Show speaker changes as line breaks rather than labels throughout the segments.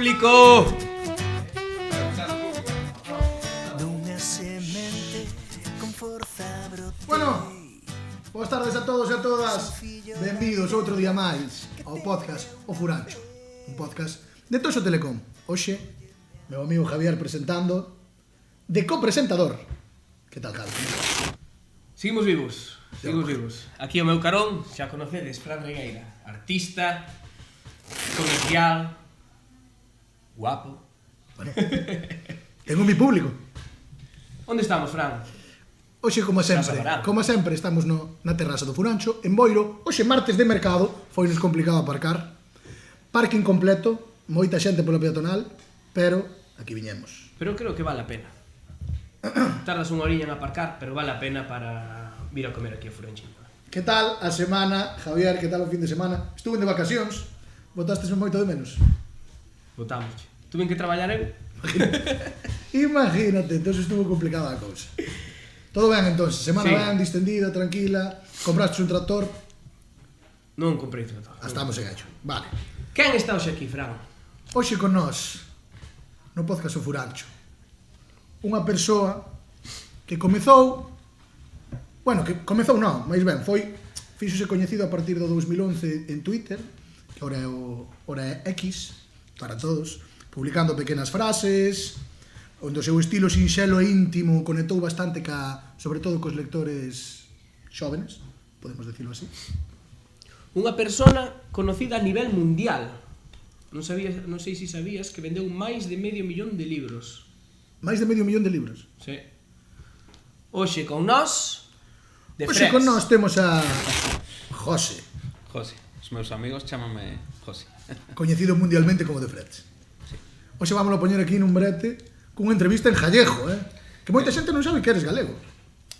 público!
Bueno, boas tardes a todos e a todas. Benvidos outro día máis ao podcast O Furancho, un podcast de Toxo Telecom. Hoxe, meu amigo Javier presentando de copresentador. Que tal, Javi?
Seguimos vivos. Aquí o meu carón, xa conocedes, Fran Regueira. Artista, comercial, guapo.
Bueno, tengo mi público.
Onde estamos, Fran?
Hoxe, como sempre, estamos na terraza do Furancho, en Boiro. Hoxe, martes de mercado, foi nos complicado aparcar. Parking completo, moita xente pola peatonal, pero aquí viñemos.
Pero creo que vale a pena. Tardas unha oriña en aparcar, pero vale a pena para vir a comer aquí a Furanchín.
Que tal a semana, Javier? Que tal o fin de semana? Estuve de vacacións, botastes moito de menos.
Botamos. Tuve que traballar eu.
Imagínate, entón estuvo complicada a cousa. Todo ben, entón, semana sí. Ben, distendida, tranquila. Compraste un tractor?
Non comprei tractor.
Estamos en ello, vale.
Quen está hoxe aquí, Fran?
Hoxe con nós, no podcast O Furancho, unha persoa que comezou... Bueno, que comezou non, máis ben, fíxose coñecido a partir do 2011 en Twitter, que ora é X, para todos, publicando pequenas frases, onde o seu estilo sinxelo e íntimo conectou bastante sobre todo cos lectores xóvenes, podemos decirlo así.
Unha persona conocida a nivel mundial. Non sei se sabías que vendeu máis de medio millón de libros.
Máis de medio millón de libros?
Sí. Hoxe con nós, de
Hoxe con nós temos a José.
José, os meus amigos chámanme José.
Coñecido mundialmente como de Freds.
Sí.
Hoxe vámonos a poñer aquí nun brete cunha entrevista en gallego, que moita xente non sabe que eres galego.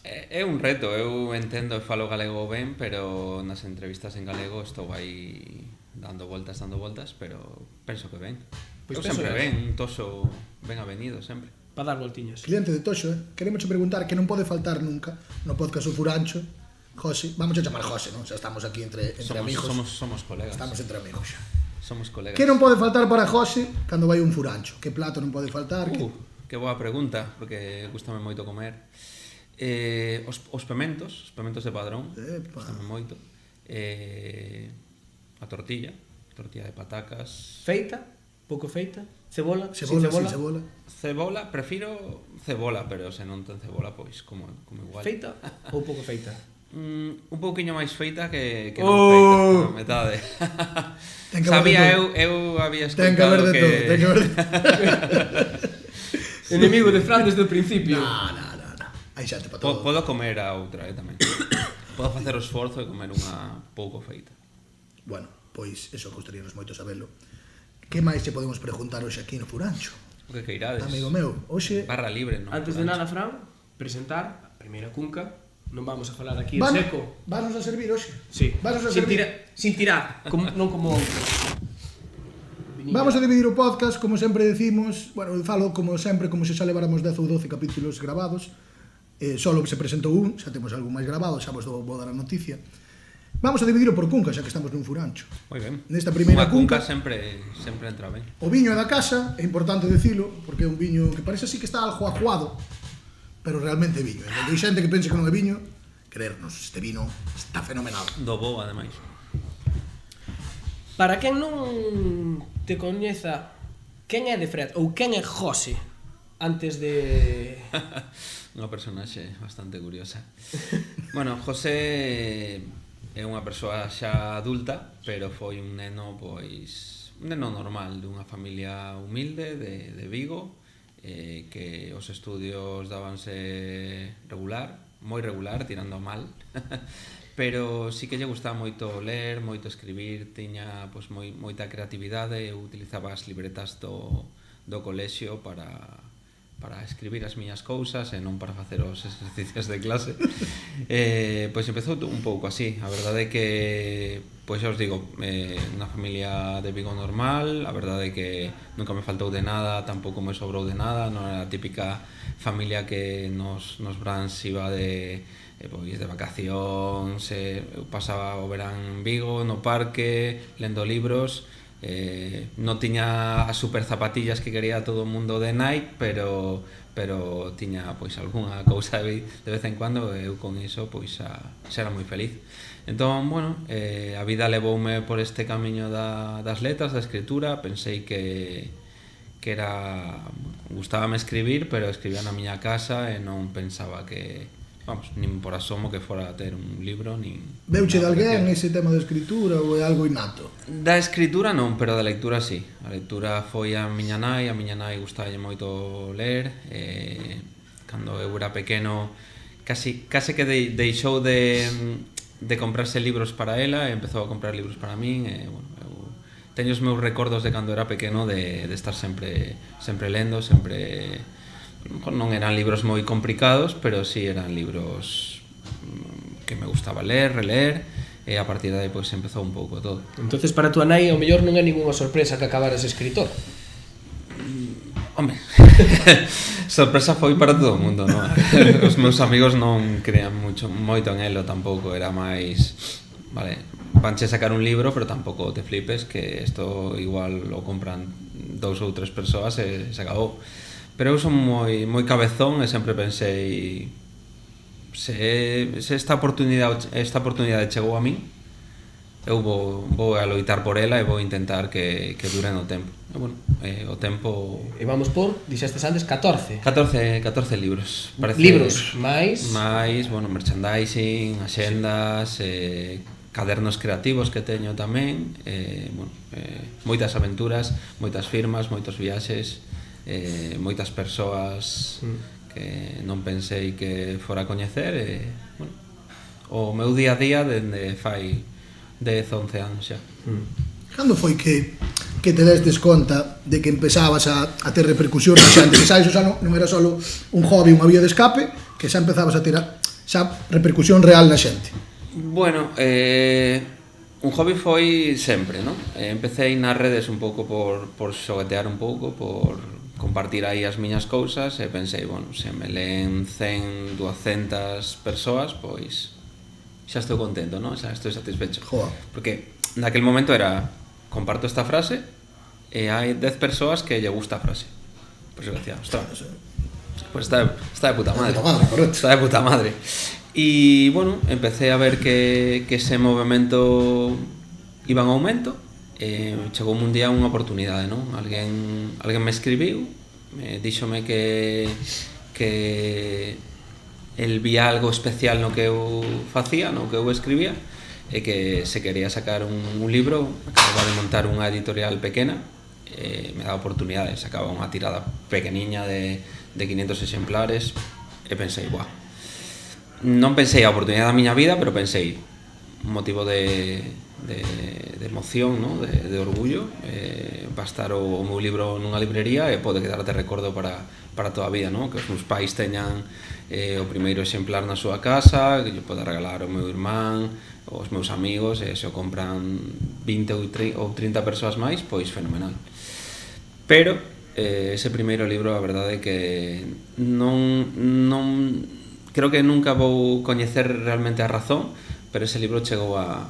É un reto, eu entendo e falo galego ben, pero nas entrevistas en galego estou aí dando voltas, pero penso que ben.
Pois
eu sempre ben, un toso ben avenido, sempre.
Para dar voltiñas.
Cliente de Toxo, Queremos preguntar que non pode faltar nunca no podcast O Furancho. José, vamos a chamar José, non? Xa estamos aquí entre amigos.
Somos colegas.
Estamos entre amigos xa.
Somos colegas.
Que non pode faltar para José cando vai un furancho? Que plato non pode faltar?
Que boa pregunta, porque gustame moito comer. Os pementos de Padrón, gustame moito. A tortilla de patacas.
Feita? Pouco feita? Cebola?
Cebola, prefiro cebola, pero se non ten cebola, pois como igual.
Feita ou pouco feita?
Un pouquiño máis feita que non feita, a metade. Sabía, eu había escoitado que...
Ten que ver de todo.
Enemigo de Fran desde o principio.
No. Hai xente para todo.
Podo comer a outra, tamén. Podo facer o esforzo de comer unha pouco feita.
Bueno, pois, eso gostaríanos moito sabelo. Que máis che podemos preguntar hoxe aquí no Furancho?
O que queirades.
Amigo meu, hoxe...
Barra libre, non?
Antes de nada, Fran, presentar a primeira cunca. Non vamos a falar aquí en seco.
Vanos a servir hoxe?
Sí.
Vanos a servir.
Sin tirar, non como outro.
Vamos a dividir o podcast, como sempre decimos. Bueno, falo como sempre, como se xa leváramos 10 ou 12 capítulos grabados. Solo se presentou un, xa temos algo máis grabado, xa vos vou dar a noticia. Vamos a dividirlo por cunca, xa que estamos nun Furancho.
Moi ben.
Nesta primeira
cunca sempre entra ben.
O viño é da casa, é importante dicilo, porque é un viño que parece así que está algo ajuado, pero realmente é viño. Hai xente que pense que non é viño, creernos, este vino está fenomenal.
Do bo, ademais.
Para quen non te coñeza, quen é de Fred ou quen é José antes de...
Unha personaxe bastante curiosa. Bueno, José é unha persoa xa adulta, pero foi un neno, pois, un neno normal dunha familia humilde de Vigo, que os estudios dábanse moi regular, tirando a mal. Pero sí que lle gustaba moito ler, moito escribir, tiña pois moita creatividade, eu utilizaba as libretas do colexio para escribir as miñas cousas e non para facer os exercicios de clase. Pois empezou un pouco así. A verdade é que, pois xa os digo, unha familia de Vigo normal, a verdade é que nunca me faltou de nada, tampouco me sobrou de nada, non era a típica familia que nos brans iba de vacacións, eu pasaba o verán en Vigo, no parque, lendo libros, non tiña as super zapatillas que quería todo o mundo de Nike, pero tiña pois algunha cousa de vez en cuando, e eu con iso pois xa era moi feliz. Entón, bueno, a vida levoume por este camiño das letras, da escritura. Pensei que era, gustábame escribir, pero escribía na miña casa e non pensaba que, vamos, nin por asomo que fora a ter un libro, nin...
Veuche de alguén ese tema de escritura ou é algo innato?
Da escritura non, pero da lectura sí. A lectura foi a miña nai gustalle moito ler. Cando eu era pequeno, case que deixou de comprarse libros para ela e empezou a comprar libros para min. Bueno, eu teño os meus recordos de cando era pequeno de estar sempre lendo, sempre... Non eran libros moi complicados, pero sí eran libros que me gustaba ler, reler, e a partir de aí pois empezou un pouco todo.
Entonces para túa nai o mellor non é ningunha sorpresa que acabaras escritor.
Home, sorpresa foi para todo o mundo, non? Os meus amigos non creían moito en elo tampouco, era máis, vale, vanche sacar un libro, pero tampouco te flipes que isto igual o compran 2 ou 3 persoas e se acabou. Pero eu son moi cabezón e sempre pensei, se esta oportunidade chegou a min, eu vou a loitar por ela e vou intentar que dure no tempo. E bueno, o tempo...
E vamos por, dixestes antes, 14
libros.
Libros, máis,
bueno, merchandising, axendas, cadernos creativos que teño tamén, bueno, moitas aventuras, moitas firmas, moitos viaxes, moitas persoas que non pensei que fora a coñecer, bueno, o meu día a día dende fai 10-11 anos xa.
Cando foi que te destes conta de que empezabas a ter repercusión na xente, que xa iso xa non era só un hobby, unha vía de escape, que xa empezabas a ter xa repercusión real na xente?
Bueno, un hobby foi sempre, non? Empecé nas redes un pouco por xoguetear un pouco, por compartir aí as miñas cousas, e pensei, bueno, se me leen 100, 200 persoas, pois xa estou contento, non? Xa estou satisfecho.
Joa.
Porque naquel momento era, comparto esta frase e hai 10 persoas que lle gusta a frase. Pois eu decía, ostras, pois está de puta madre. Está de puta madre. E, bueno, empecé a ver que ese movimento iba en aumento. Chegou un día unha oportunidade, non? Alguén me escribiu, díxome que el vía algo especial no que eu facía, no que eu escribía, e que se quería sacar un libro. Acababa de montar unha editorial pequena, me dá oportunidade, sacaba unha tirada pequeniña de 500 exemplares, e pensei, buah, non pensei a oportunidade da miña vida, pero pensei, un motivo de emoción, ¿no? de orgullo, va a estar o meu libro nunha librería e pode quedar de recordo para toda a vida, ¿no? Que os meus pais teñan o primeiro exemplar na súa casa, que lle poda regalar ao meu irmán, os meus amigos, e se o compran 20 ou 30 persoas máis, pois fenomenal. Pero ese primeiro libro, a verdade é que non creo que nunca vou coñecer realmente a razón, pero ese libro chegou a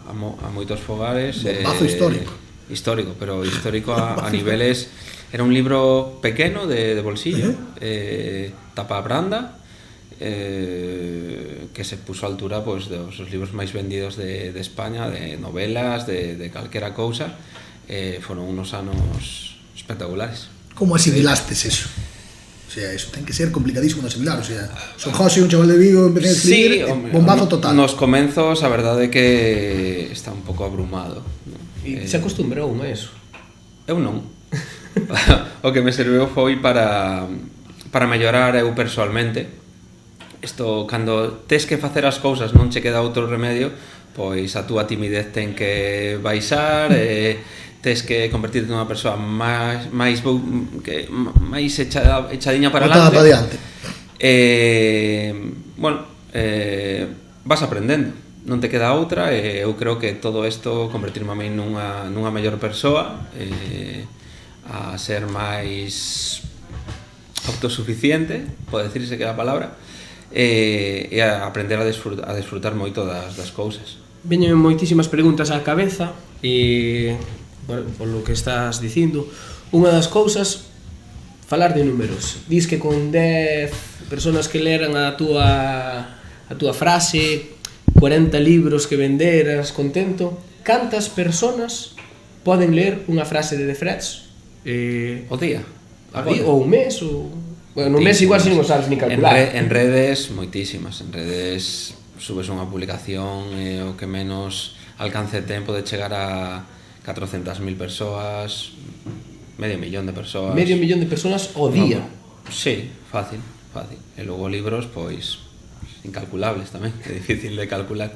moitos fogares.
Bombazo histórico.
Histórico, pero histórico a niveles... Era un libro pequeno, de bolsillo, tapa branda, que se puso a altura pues, dos libros máis vendidos de España, de novelas, de calquera cousa. Foron unos anos espectaculares.
Como asimilastes eso? O sea, eso ten que ser complicadísimo de asimilar. O sea, son José, un chaval de Vigo, empecé a escribir, sí, bombazo total.
Nos comenzos, a verdade é que está un pouco abrumado, ¿no?
E se acostumbrou a eso?
Eu non. O que me serviu foi para mellorar eu persoalmente. Isto, cando tes que facer as cousas non che queda outro remedio, pois a túa timidez ten que baixar, tes que convertirte nunha persoa máis echadiña para adiante. Bueno, vas aprendendo, non te queda outra, e eu creo que todo isto convertirme a mí nunha mellor persoa, a ser máis autosuficiente, pode decirse que é a palabra, e a aprender a desfrutar moito das cousas.
Veñen moitísimas preguntas á cabeza, e polo que estás dicindo, unha das cousas, falar de números. Dis que con 10 personas que leran a túa frase, 40 libros que venderas, contento, cantas personas poden ler unha frase de The Frets?
O día.
Ou un mes, ou... Bueno, un mes igual si non o sabes ni calcular.
En redes, moitísimas. En redes subes unha publicación o que menos alcance tempo de chegar a 400.000 persoas, medio millón de persoas.
Medio millón de personas ao día.
Sí, fácil. E logo libros, pois, incalculables tamén, é difícil de calcular.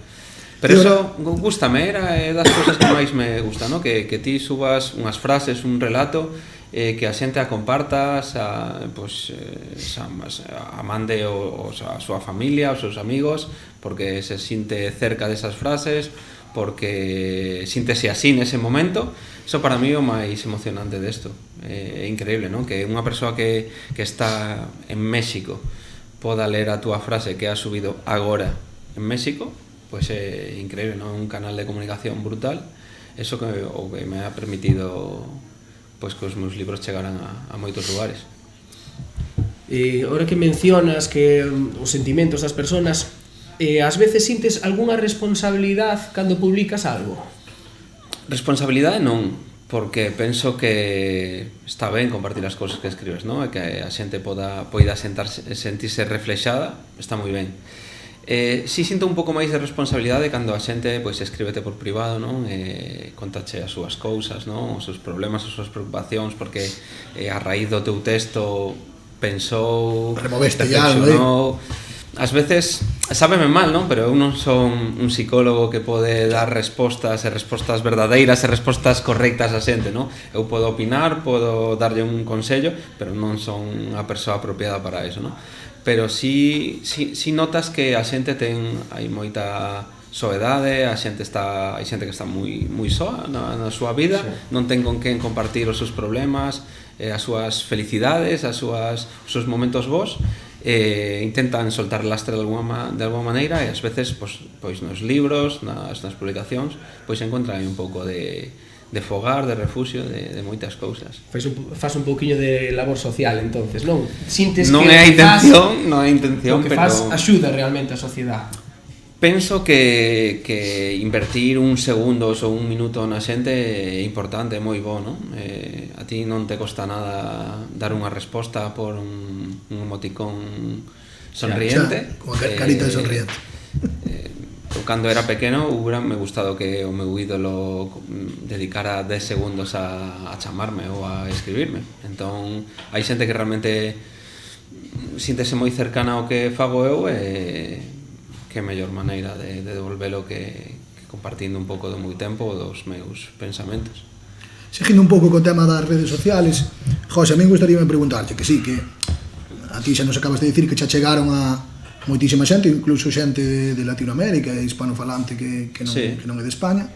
Pero eso gústame, era das cousas que máis me gusta, ¿no? Que ti subas unhas frases, un relato, que a xente a compartas, a mande a súa familia, aos seus amigos, porque se sinte cerca desas frases, porque síntese así nese momento. Eso para mí é o máis emocionante desto. É increíble, non? Que unha persoa que está en México poda ler a túa frase que has subido agora en México, pois é increíble, non? Un canal de comunicación brutal. Eso que me ha permitido pois que os meus libros chegaran a moitos lugares.
E agora que mencionas que os sentimentos das persoas, ás veces sintes algunha responsabilidade cando publicas algo?
Responsabilidade non, porque penso que está ben compartir as cousas que escribes, non? E que a xente poida sentirse reflexada, está moi ben. Si sinto un pouco máis de responsabilidade cando a xente pois escríbete por privado, non? Contache as súas cousas, non? Os seus problemas, as súas preocupacións, porque a raíz do teu texto pensou, reflexionou. Ás veces, sábeme mal, non? Pero eu non son un psicólogo que pode dar respostas verdadeiras e respostas correctas a xente, non? Eu podo opinar, podo darlle un consello, pero non son unha persoa apropiada para eso, non? Pero si notas que a xente hai moita soedade, hai xente que está moi soa na súa vida, non ten con quen compartir os seus problemas, as súas felicidades, os seus momentos bons, intentan soltar lastre de alguma maneira, e ás veces pois nos libros, nas publicacións, pois encontran un pouco de fogar, de refuxio, de moitas cousas.
Faz un pouquiño de labor social, entonces, non? Sintes
non
que
é a intención,
pero faz axuda realmente a sociedade.
Penso que invertir uns segundos ou un minuto na xente é importante, é moi bo, non? A ti non te costa nada dar unha resposta por un emoticón sonriente.
Como carita sonriente.
Cando era pequeno, me gustado que o meu ídolo dedicara 10 segundos a chamarme ou a escribirme. Entón, hai xente que realmente síntese moi cercana ao que fago eu, e que mellor maneira de devolvelo que compartindo un pouco do meu tempo, dos meus pensamentos.
Seguindo un pouco co tema das redes sociales, José, a mí gustaríame preguntarche que sí, que a ti xa nos acabas de dicir que xa chegaron a moitísima xente, incluso xente de Latinoamérica e hispanofalante que non é de España.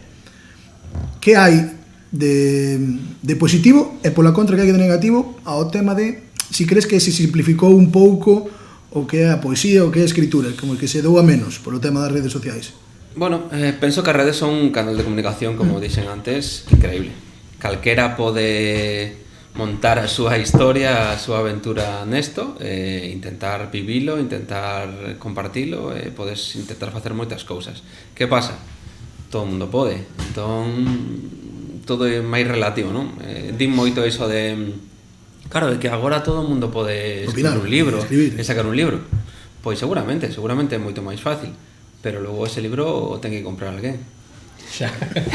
Que hai de positivo e pola contra que hai de negativo ao tema de si crees que se simplificou un pouco o que é a poesía, o que é a escritura, como que se dou a menos polo tema das redes sociais?
Bueno, penso que as redes son un canal de comunicación, como dixen antes, increíble. Calquera pode montar a súa historia, a súa aventura nesto, intentar vivilo, intentar compartilo, podes intentar facer moitas cousas. Que pasa? Todo o mundo pode, entón todo é máis relativo, non? Din moito iso de claro, de que agora todo o mundo pode escribir un libro e sacar un libro. Pois seguramente é moito máis fácil, pero logo ese libro o ten que comprar alguén.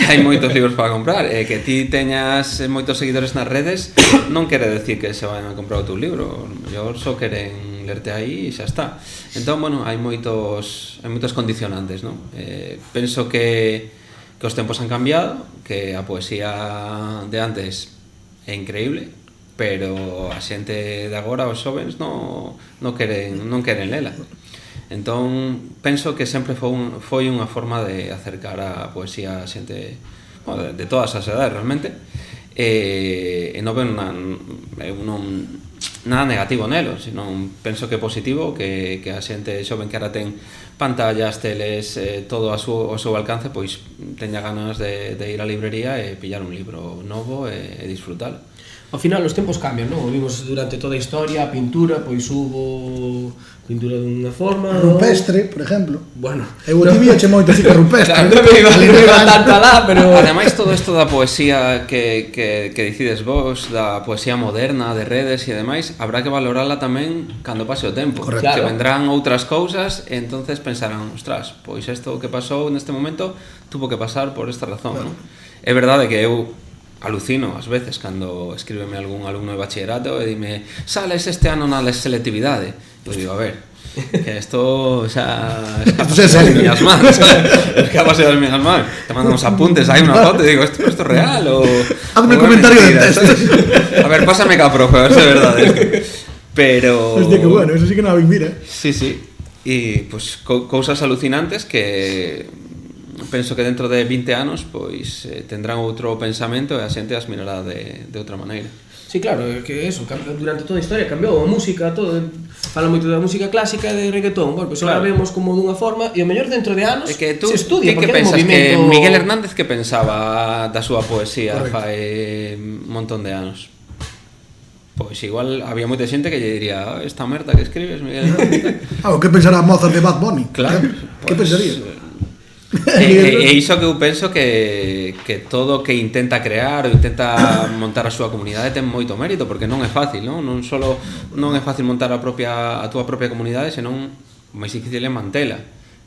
Hai moitos libros para comprar, e que ti teñas moitos seguidores nas redes non quere decir que se vayan a comprar o teu libro, mellor só queren lerte aí e xa está. Entón, bueno, hai moitos condicionantes, non? Penso que os tempos han cambiado, que a poesía de antes é increíble, pero a xente de agora, os xovens, non queren lela. Entón, penso que sempre foi unha forma de acercar a poesía a xente, bueno, de todas as edades realmente, e non ven nada negativo nelo, senón penso que é positivo que a xente xoven que ahora ten pantallas, teles, todo ao seu alcance, pois teña ganas de ir á librería e pillar un libro novo e disfrutalo.
Ao final os tempos cambian, non? Vimos durante toda a historia, a pintura, pois hubo pintura dunha forma...
Rupestre, por exemplo.
Bueno...
Eu te víache moito así que rupestre.
Non me iba tanto alá, pero...
Ademais, todo isto da poesía que decides vos, da poesía moderna, de redes e demais, habrá que valorala tamén cando pase o tempo.
Correcto.
Que
Claro.
vendrán outras cousas e entonces pensarán, ostras, pois isto que pasou neste momento tuvo que pasar por esta razón, claro. Non? É verdade que eu alucino ás veces cando escríbeme algún alumno de bachillerato e dime, sales este ano na selectividade. Eu digo, a ver, que isto xa escapase das miñas mans, escapase das miñas mans. Te mando uns apuntes, hai unha foto e digo, isto é real ou...
Hazme comentario de texto.
A ver, pásame ca profe, a ver se é verdade. Pero...
Hostia, que bueno, eso sí que non a vin, mira.
Sí, sí. E, pois, cousas alucinantes que... penso que dentro de 20 anos pois tendrán outro pensamento e a xente as mirará de outra maneira.
Sí, claro, é que eso, durante toda a historia cambiou a música, todo, fala moito da música clásica e de reggaetón, bueno, pois agora vemos como dunha forma e o mellor dentro de anos
é que tú,
se estudia,
que
porque é un
pensas
movimento...
que Miguel Hernández que pensaba da súa poesía
Correcto.
fai un montón de anos? Pois igual había moita xente que lle diría, esta merda que escribes, Miguel Hernández.
O que pensará Mozart de Bad Bunny?
Claro,
Que
pues,
pensaría?
E iso que eu penso que todo que intenta crear ou intenta montar a súa comunidade ten moito mérito, porque non é fácil, non solo non é fácil montar a túa propia comunidade, senón máis difícil é mantela,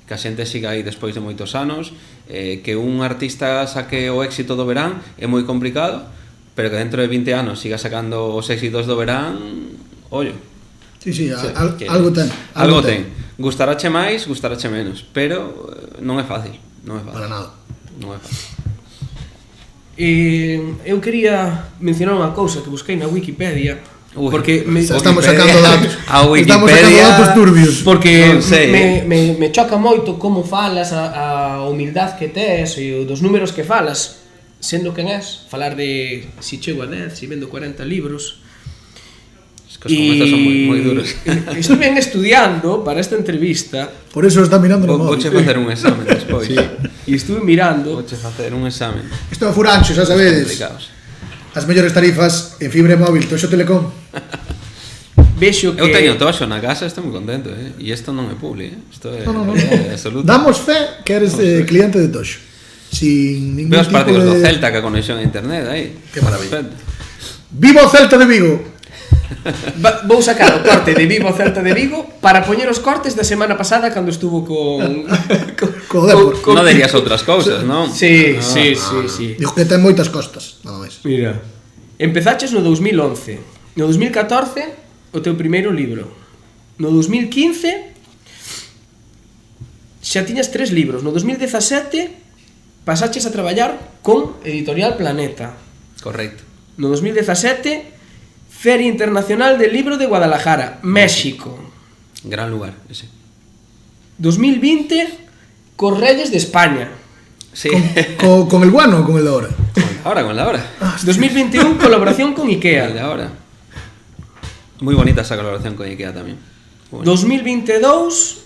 que a xente siga aí despois de moitos anos, que un artista saque o éxito do verán é moi complicado, pero que dentro de 20 anos siga sacando os éxitos do verán, ollo.
Sí, algo ten.
Algo ten. Gustarache máis, gustarache menos, pero non é fácil, non é fácil.
Para nada.
Non é fácil.
Eu quería mencionar unha cousa que busquei na Wikipedia.
Uy,
porque
estamos sacando datos.
A Wikipedia,
estamos sacando datos turbios.
Porque
non sei,
me choca moito como falas, a humildade que tes e dos números que falas, sendo quen és, falar de si chego a 10, si vendo 40 libros.
Es que os cometas son moi duros.
Estuve estudiando para esta entrevista.
Por eso está mirando no móvil.
Vouche facer un examen despois.
Sí. E estuve mirando.
Vouche facer un examen.
Isto é Furancho, xa sabedes.
Complicados.
As mellores tarifas en fibra móvil, Toxo Telecom.
Vexo que...
Eu teño Toxo na casa, estou moi contento, E isto non é publi, Isto é,
No.
é absoluto.
Damos fe que eres cliente de Toxo. Sin ningún
Veo os
tipo
partidos do
de...
Celta que a conexión a internet aí.
Que maravilla.
Perfecto.
Viva o Celta de Vigo!
Vou sacar o corte de Vivo Celta de Vigo para poñer os cortes da semana pasada cando estuvo con...
Co Depor.
Non dirías outras cousas, non?
Sí.
Dijo que ten moitas costas, nada máis.
Mira, empezaches no 2011. No 2014, o teu primeiro libro. No 2015, xa tiñas 3 libros. No 2017, pasaches a traballar con Editorial Planeta.
Correcto.
No 2017, Feria Internacional del Libro de Guadalajara, México.
Gran lugar, ese.
2020, Correyes de España.
Sí.
Con el bueno o con el de ahora?
Con la hora.
2021, colaboración con
El de
IKEA.
ahora. Muy bonita esa colaboración con IKEA también. Bueno.
2022,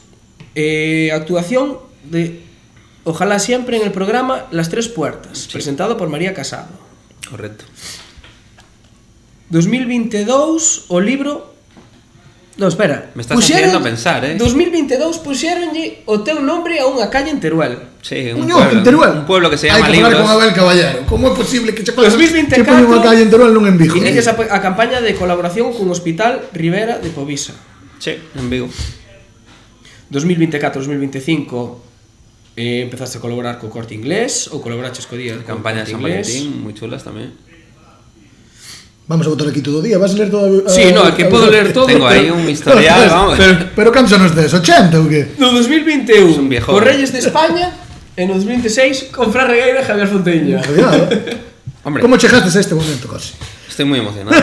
actuación de Ojalá siempre en el programa Las Tres Puertas, presentado por María Casado.
Correcto.
2022, o libro... No, espera.
Me estás haciendo pensar,
2022 puxéronlle o teu nombre a unha calle en Teruel.
Sí,
En Teruel.
Un pueblo que se llama
Hai que falar
Libros.
con Abel Caballero. Como é posible que che
2024,
que poñen unha calle en Teruel non en Vigo?
Inicias a campaña de colaboración con o Hospital Rivera de Povisa.
Sí, en Vigo.
2024-2025 empezaste a colaborar co Corte Inglés ou colaboraches co día
Campaña de San Valentín, moi chulas tamén.
Vamos a botar aquí todo o día, vas a ler todo...
Sí, no, é que podo ler todo.
Tengo aí un historial, vamos.
Pero cantos anos tes? 80 ou que?
No
Es
2021,
un viejo.
con Reyes de España. E no 2026, con Fran Regueira e Javier Fonteña.
Cuidado.
Hombre,
Como chegastes a este momento, Corsi?
estoy moi emocionado.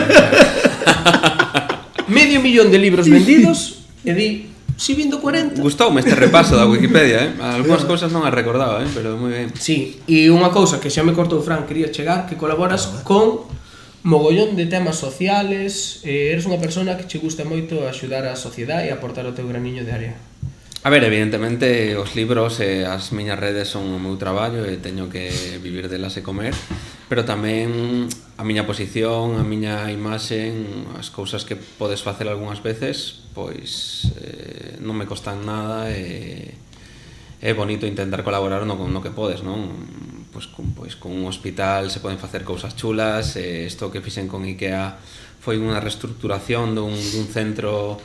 Medio millón de libros vendidos. E di, si vindo 40.
Gustoume este repaso da Wikipedia, Algúnas cousas non as recordaba, pero moi ben.
Sí, e unha cousa que xa me cortou Fran, quería chegar, que colaboras con mogollón de temas sociales, eres unha persona que che gusta moito axudar a sociedade e aportar o teu graniño de área.
A ver, evidentemente os libros e as miñas redes son o meu traballo e teño que vivir delas e comer, pero tamén a miña posición, a miña imaxe, as cousas que podes facer algunhas veces, pois non me costan nada e é bonito intentar colaborar no que podes, non? Pois con un hospital se poden facer cousas chulas, isto que fixen con IKEA foi unha reestructuración dun centro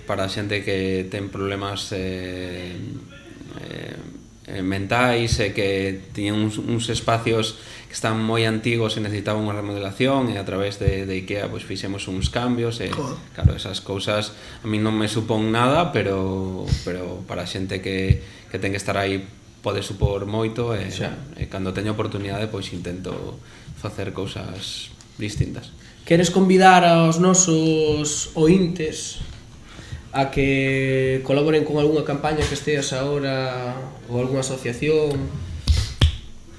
para a xente que ten problemas mentais e que tiñan uns espacios que están moi antigos e necesitaban unha remodelación e a través de IKEA pois fixemos uns cambios e claro, esas cousas a mí non me supón nada, pero para a xente que ten que estar aí pode supor moito e cando teño oportunidade pois intento facer cousas distintas.
Queres convidar aos nosos ointes a que colaboren con algunha campaña que esteas agora ou algunha asociación?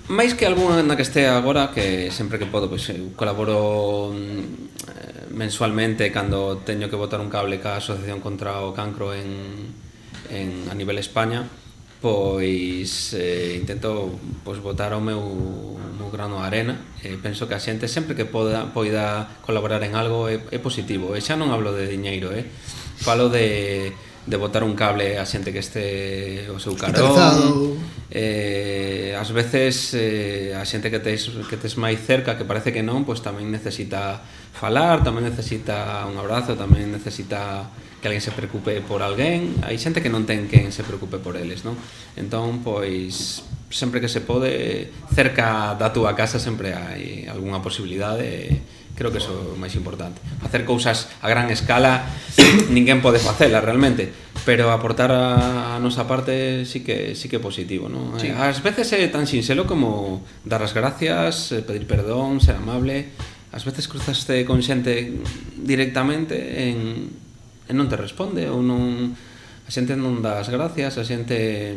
Mais que algunha na que estea agora, que sempre que podo, pois eu colaboro mensualmente cando teño que botar un cable ca Asociación contra o Cancro a nivel España, pois intento pois botar o meu grano a arena e penso que a xente sempre que poida colaborar en algo é positivo e xa non hablo de diñeiro, falo de botar un cable a xente que este o seu carón, ás veces a xente que tes máis cerca que parece que non, pois tamén necesita falar, tamén necesita un abrazo, tamén necesita que alguén se preocupe por alguén. Hai xente que non ten quen se preocupe por eles, non? Entón, pois, sempre que se pode, cerca da túa casa sempre hai algunha posibilidade. Creo que iso é o máis importante. Facer cousas a gran escala, ninguén pode facela realmente, pero aportar a nosa parte sí que é positivo, non? Sí. Ás veces é tan sinxelo como dar as gracias, pedir perdón, ser amable. Ás veces cruzaste con xente directamente e non te responde ou non, a xente non dá as gracias, a xente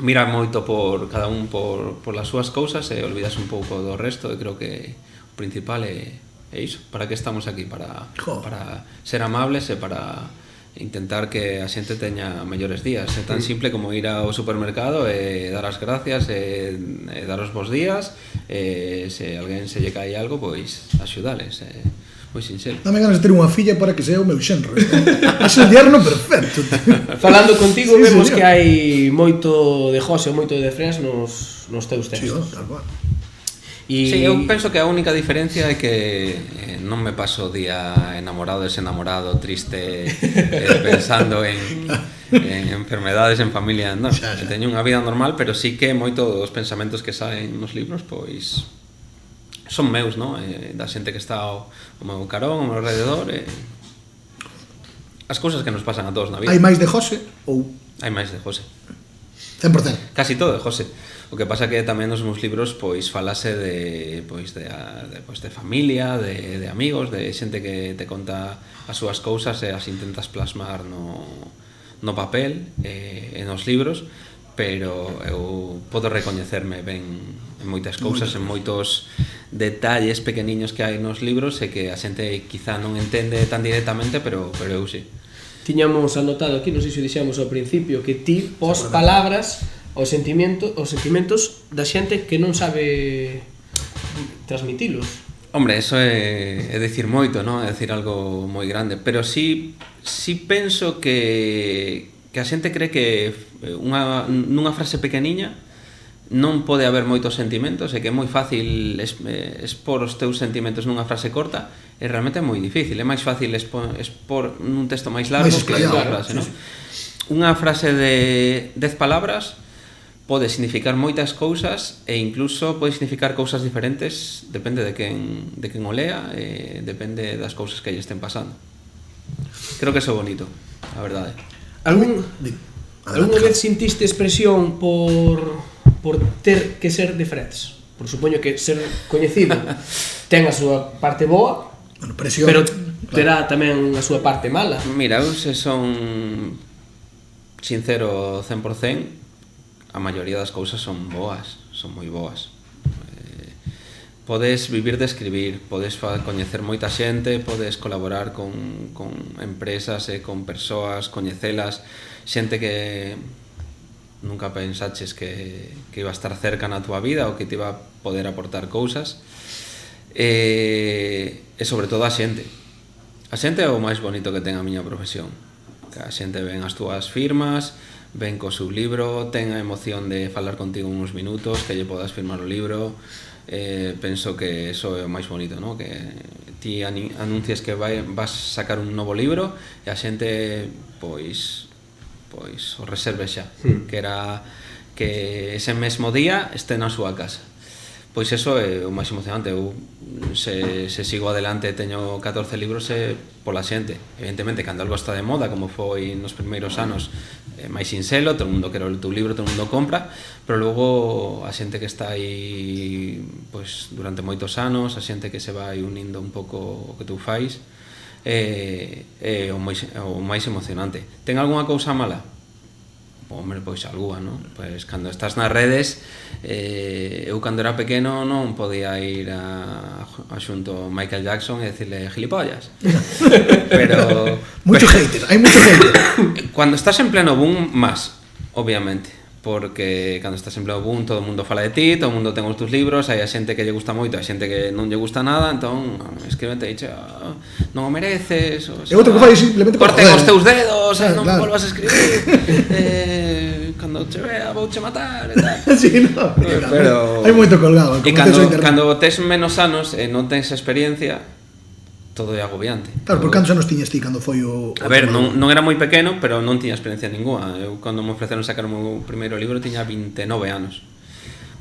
mira moito por cada un por as súas cousas e olvidas un pouco do resto e creo que o principal é iso, para que estamos aquí, para ser amables e para intentar que a xente teña mellores días. É tan simple como ir ao supermercado e dar as gracias e dar os bons días e se alguén se lle cae algo, pois axudales. Pois sinxelo.
Dame ganas de ter unha filla para que sea o meu xenro. Ese yerno perfecto.
Falando contigo, vemos que hai moito de José, moito de Frens nos teus textos.
Sí, claro.
Sí, eu penso que a única diferencia é que non me paso o día enamorado, desenamorado, triste, pensando en enfermedades, en familia, non. Teño unha vida normal, pero sí que moito dos pensamentos que saen nos libros, pois son meus, non? Da xente que está ao meu carón, ao meu alrededor, as cousas que nos pasan a todos na vida.
Hai máis de José ou?
Hai máis de José.
100%.
Casi todo de José. O que pasa que tamén nos meus libros pois falase de familia, de amigos, de xente que te conta as súas cousas e as intentas plasmar no papel e nos libros, pero eu podo recoñecerme ben en moitas cousas, en moitos detalles pequeniños que hai nos libros e que a xente quizá non entende tan directamente, pero eu sí.
Tiñamos anotado aquí, non sei se dixemos ao principio, que ti pos palabras os sentimentos da xente que non sabe transmitilos.
Hombre, eso é dicir moito, non? É dicir algo moi grande, pero sí penso que a xente cree que nunha frase pequeniña non pode haber moitos sentimentos e que é moi fácil expor os teus sentimentos nunha frase corta e realmente é moi difícil, é máis fácil expor nun texto máis largo que unha frase, non? Unha frase de 10 palabras pode significar moitas cousas e incluso pode significar cousas diferentes, depende de quen o lea e depende das cousas que lle estén pasando. Creo que é bonito, a verdade.
Alguna vez sintiste expresión por ter que ser de Freds? Por supoño que ser coñecido ten a súa parte boa, pero terá tamén a súa parte mala.
Mira, eu se son sincero 100%, a maioría das cousas son boas, son moi boas. podes vivir de escribir, podes coñecer moita xente, podes colaborar con empresas e con persoas, coñecelas, xente que nunca pensaches que iba a estar cerca na túa vida ou que te iba a poder aportar cousas, e sobre todo a xente. A xente é o máis bonito que ten a miña profesión, que a xente ven as túas firmas, ven co seu libro, ten a emoción de falar contigo uns minutos, que lle podas firmar o libro. Penso que eso é o máis bonito, ¿no? Que ti anuncias que vas sacar un novo libro e a xente pois o reserve xa, que era que ese mesmo día este na súa casa. Pois eso é o máis emocionante. Eu se sigo adelante teño 14 libros pola xente. Evidentemente, cando algo está de moda, como foi nos primeiros anos, máis sinxelo, todo o mundo quere o teu libro, todo o mundo compra, pero logo a xente que está aí pois durante moitos anos, a xente que se vai unindo un pouco o que tú fais, é o máis emocionante. Ten algunha cousa mala? Hombre, pois algúa, non? Pois cando estás nas redes, eu cando era pequeno non podía ir a xunto Michael Jackson e decirle gilipollas. Pero
mucho hater, hai mucho hater.
Cando estás en pleno boom, más, obviamente, porque cando estás en pleno boom todo o mundo fala de ti, todo o mundo ten os tus libros, hai a xente que lle gusta moito, a xente que non lle gusta nada, entón escríbete e dixe, non o mereces,
e outro que fai simplemente
corten os teus dedos, non volvas a escribir, cando che vea vouche matar e tal.
Sí, no,
pero
hai moito colgado.
E cando tes menos anos e non tens experiencia, todo é agobiante.
Claro, por cantos anos tiñas ti cando foi o...
A ver, non era moi pequeno, pero non tiña experiencia ninguna. Eu, cando me ofreceron sacar o meu primeiro libro, tiña 29 anos.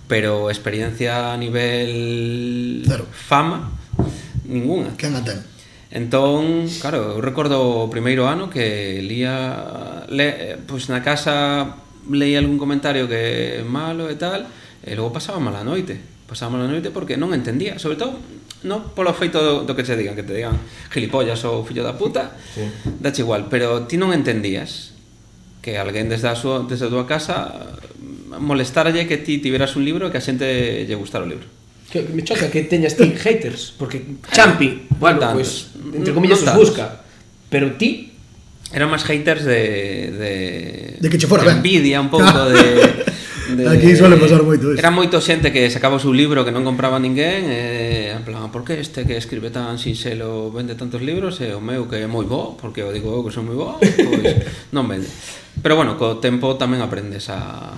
Pero experiencia a nivel fama, ninguna.
Que anga ten?
Entón, claro, eu recordo o primeiro ano que pois na casa leía algún comentario que malo e tal, e logo pasaba mala noite. Pasaba mala noite porque non entendía, sobre todo non polo feito do que te digan gilipollas ou fillo da puta, sí. Dache igual, pero ti non entendías que alguén desde a túa casa molestarlle que ti tiveras un libro e que a xente lle gustara o libro.
Que me choca que teñas ti haters, porque Champi, bueno, pues, entre comillas os busca, pero ti
eran máis haters de
que che fora ben.
Envidia un pouco de
aquí suele pasar moito iso.
Era moito xente que sacaba o seu libro que non compraba ninguén, en plan, por que este que escribe tan sinxelo vende tantos libros e o meu que é moi bo, porque eu digo que son moi bo, pois non vende. Pero bueno, co tempo tamén aprendes a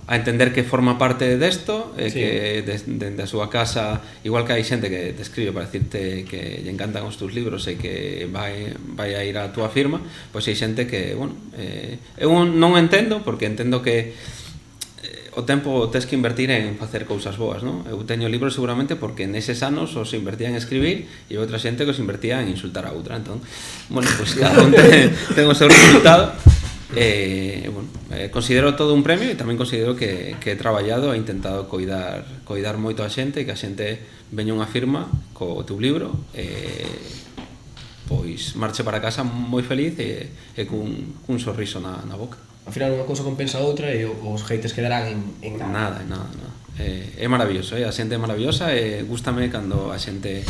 entender que forma parte desto e sí. Que dende a súa casa, igual que hai xente que te escribe para decirte que lle encantan os teus libros e que vai a ir á túa firma, pois hai xente que, bueno, eu non entendo, porque entendo que o tempo tes que invertir en facer cousas boas, non? Eu teño libros seguramente porque neses anos os invertía en escribir e outra xente que os invertía en insultar a outra, entón, bueno, pois cada un ten o seu resultado. Bueno, considero todo un premio e tamén considero que he traballado e intentado coidar moito a xente e que a xente veña unha firma co teu libro pois marche para casa moi feliz e cun sorriso na boca.
Ao final unha cousa compensa a outra e os haters quedarán en
nada. É maravilloso, a xente é maravillosa e gústame cando a xente,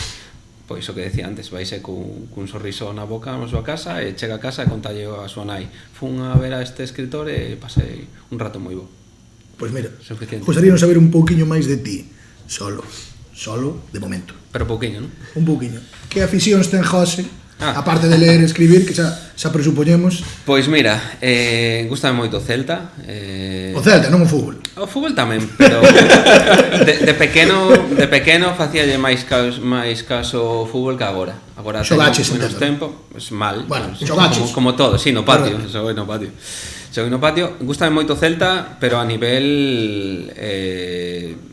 pois o que decía antes, vaise cun sorriso na boca na súa casa e chega a casa e contalle a súa nai, fun a ver a este escritor e pasei un rato moi bo.
Pois mira, gostaríamos saber un pouquiño máis de ti, solo de momento.
Pero pouquiño, non?
Un pouquiño. Que aficións ten José? Aparte de ler e escribir, que xa presupoñemos.
Pois mira, gustame moito o Celta.
O Celta, non o fútbol.
O fútbol tamén, pero de pequeno facíalle máis caso o fútbol que agora. Agora
xogaches
menos tempo, pues mal.
Bueno, xogaches.
Como todo, sí, no patio. Xoguei no patio. Gustame moito o Celta, pero a nivel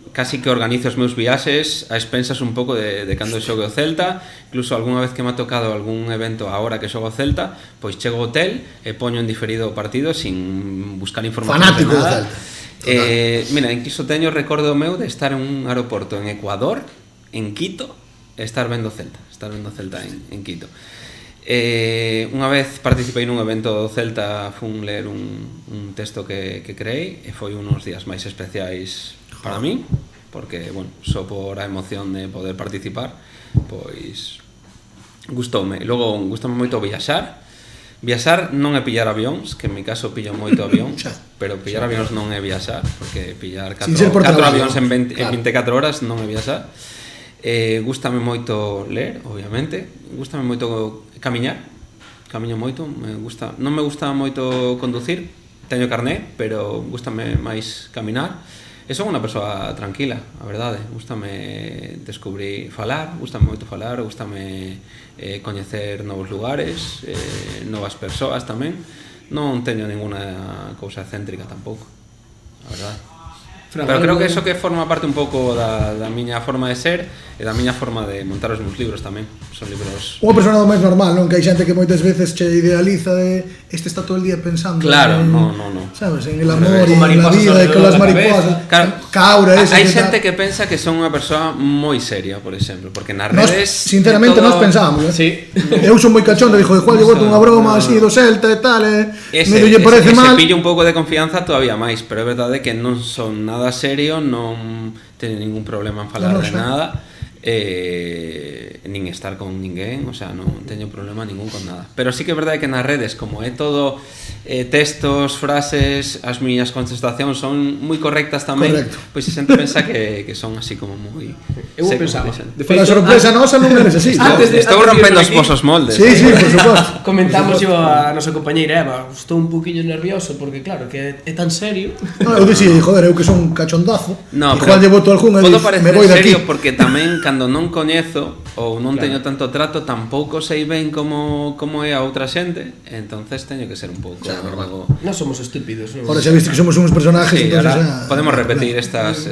casi que organizo os meus viaxes a expensas un pouco de cando xogue o Celta. Incluso algunha vez que me ha tocado algún evento a hora que xogo o Celta, pois chego ao hotel e poño en diferido o partido sin buscar información.
Fanático do Celta.
Mira, incluso teño recordo meu de estar en un aeroporto en Ecuador, en Quito, e estar vendo Celta en Quito. Unha vez participei nun evento do Celta, fun ler un texto que creei e foi unos días máis especiais para mí, porque, bueno, só por a emoción de poder participar, pois gustoume. E logo gustoume moito viaxar. Viaxar non é pillar avións, que en mi caso pillo moito avión, pero pillar avións non é viaxar, porque pillar 4 avións en 24 horas non é viaxar. Gústame moito ler, obviamente. Gústame moito camiñar. Camiño moito, non me gusta moito conducir. Teño carné, pero gústame máis caminar. E son unha persoa tranquila, a verdade. Gústame descubrir falar, gústame moito falar, gústame coñecer novos lugares, novas persoas tamén. Non teño ninguna cousa excéntrica tampouco, a verdade. Pero creo que eso que forma parte un pouco da miña forma de ser e da miña forma de montar os meus libros tamén. Son libros...
Unha persona do máis normal, non? Que hai xente que moitas veces che idealiza de este está todo el día pensando
claro,
en,
no.
Sabes, en el amor e en la vida e con las mariposas.
Claro,
Caura, esa
hai xente que pensa que son unha persoa moi seria, por exemplo, porque nas redes...
Sinceramente,
todo...
nos pensamos,
Sí.
Eu son moi cachondo, dixo, de Juan, lle boto unha broma así do Celta e tal, medio lle parece mal.
Ese pillo un pouco de confianza todavía máis, pero é verdade que non son nada serio, non teño ningún problema en falar de nada, nin estar con ninguén, o sea, non teño problema ningún con nada. Pero sí que é verdade que nas redes, como é todo textos, frases, as miñas contestacións son moi correctas tamén, pois a xente pensa que son así como moi...
Eu pensaba.
Para sorpresa nosa non eres así.
Estou rompendo os vosos moldes.
Sí, por suposto.
Comentamos yo a nosa compañeira Eva, estou un poquinho nervioso porque claro, que é tan serio.
No, eu dixi, joder, eu que son un cachondazo.
No,
igual lle boto algún e
podo
me voy de aquí.
serio porque tamén cando non coñezo ou non teño tanto trato tampouco sei ben como é a outra xente, entonces teño que ser un pouco
Non somos estúpidos, non?
Ahora xa viste que somos uns personajes,
sí,
entonces
podemos repetir estas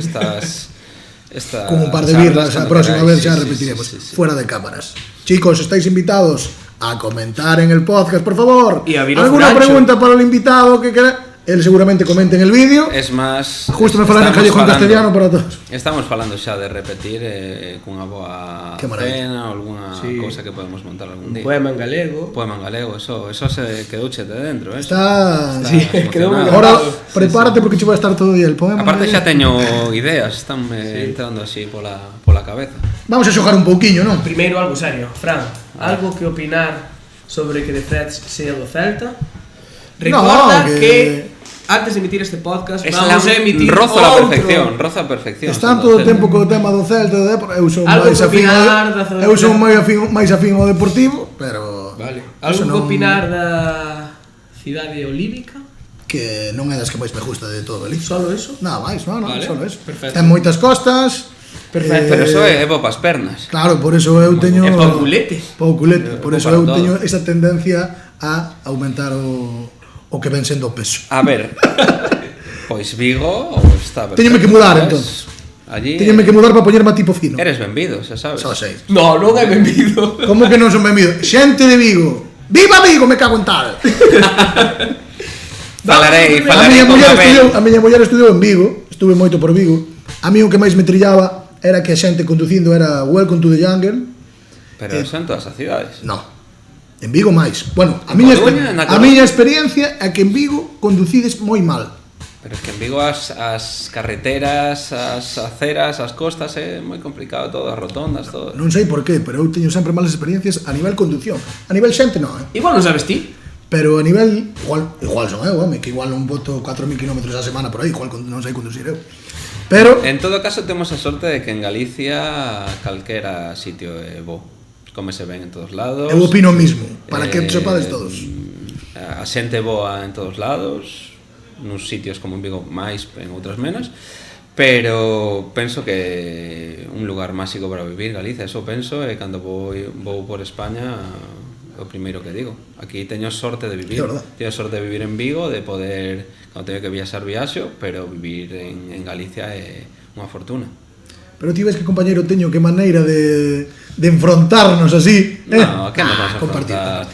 como un par de birras a próxima vez xa repetiremos fuera de cámaras. Chicos, estáis invitados a comentar en el podcast, por favor.
Y
alguna pregunta para el invitado que quere. Él seguramente comente en el vídeo.
Es más,
justo me falan en callejón castellano para todos.
Estamos falando xa de repetir cunha boa cena ou alguna cousa que podemos montar algún día.
Poema en galego.
Poema en galego, eso se quedouche de dentro, eso.
Está
quedou
ahora prepárate porque che vai estar todo o día el poema.
Aparte xa teño ideas, están entrando así pola cabeza.
Vamos a xogar un pouquiño, non?
Primeiro algo serio, Fran, algo que opinar sobre que de Freds sea do Celta. Recorda que antes de emitir este podcast vamos a emitir
roza a perfección.
Están todo o tempo co tema do Celta, eu son máis afín ao deportivo, pero
vale. Algo que opinar da cidade olívica?
Que non é das que máis me gusta de todo Galicia.
Solo eso?
Nada máis, non,
vale.
solo eso.
Perfecto.
Ten moitas costas.
Perfecto.
Pero eso é bo pas pernas.
Claro, por eso eu teño
pouculete.
Por eso eu teño esa tendencia a aumentar o que ven sendo o peso.
A ver, pois Vigo está...
Teñome que mudar, entonces. Teñome que mudar para poñerme a tipo fino.
Eres benvido, xa sabes.
Xa sei.
Non é benvido.
Como que non son benvido? Xente de Vigo. Viva Vigo, me cago en tal.
Falarei
A miña muller estudiou en Vigo, estuve moito por Vigo. A mí o que máis me trillaba era que a xente conducindo era Welcome to the Jungle.
Pero eso en todas as cidades.
No. En Vigo máis. Bueno, a miña experiencia é que en Vigo conducides moi mal.
Pero é que en Vigo as carreteras, as aceras, as costas é moi complicado todo, as rotondas, todo.
Non sei por qué, pero eu teño sempre malas experiencias a nivel conducción. A nivel xente non,
Igual non sabes ti.
Pero a nivel igual son eu, que igual non boto 4.000 km a semana por aí, igual non sei conducir eu. Pero
en todo caso temos a sorte de que en Galicia calquera sitio é bo. Como se ven en todos lados.
Eu opino o mismo, para que sepades todos.
A xente boa en todos lados, nuns sitios como en Vigo máis, en outros menos, pero penso que un lugar máxico para vivir Galicia, eso penso, e cando vou por España o primeiro que digo. Aquí teño sorte de vivir. Teño sorte de vivir en Vigo, de poder, cando teño que viaxo, pero vivir en Galicia é unha fortuna.
Pero ti ves que, compañeiro, teño que maneira de enfrontarnos así.
No, que nos vamos a enfrontar.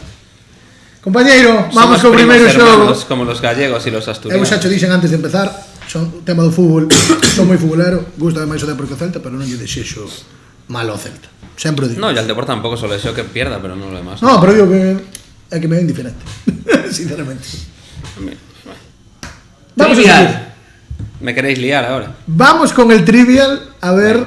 Compañeiro, vamos co primeiro xogo.
Como los gallegos e los asturianos.
Eu xa cho dixen antes de empezar, son tema do fútbol, son moi futbolero, gusta máis o Depor que o Celta, pero non lle desexo mal ao Celta. Sempre digo.
No, e al Depor tampouco só deseo que pierda, pero non lo demás.
No, pero digo que é que me é indiferente. Sinceramente. Vamos a seguir.
Me queréis liar ahora.
Vamos con el trivial, a ver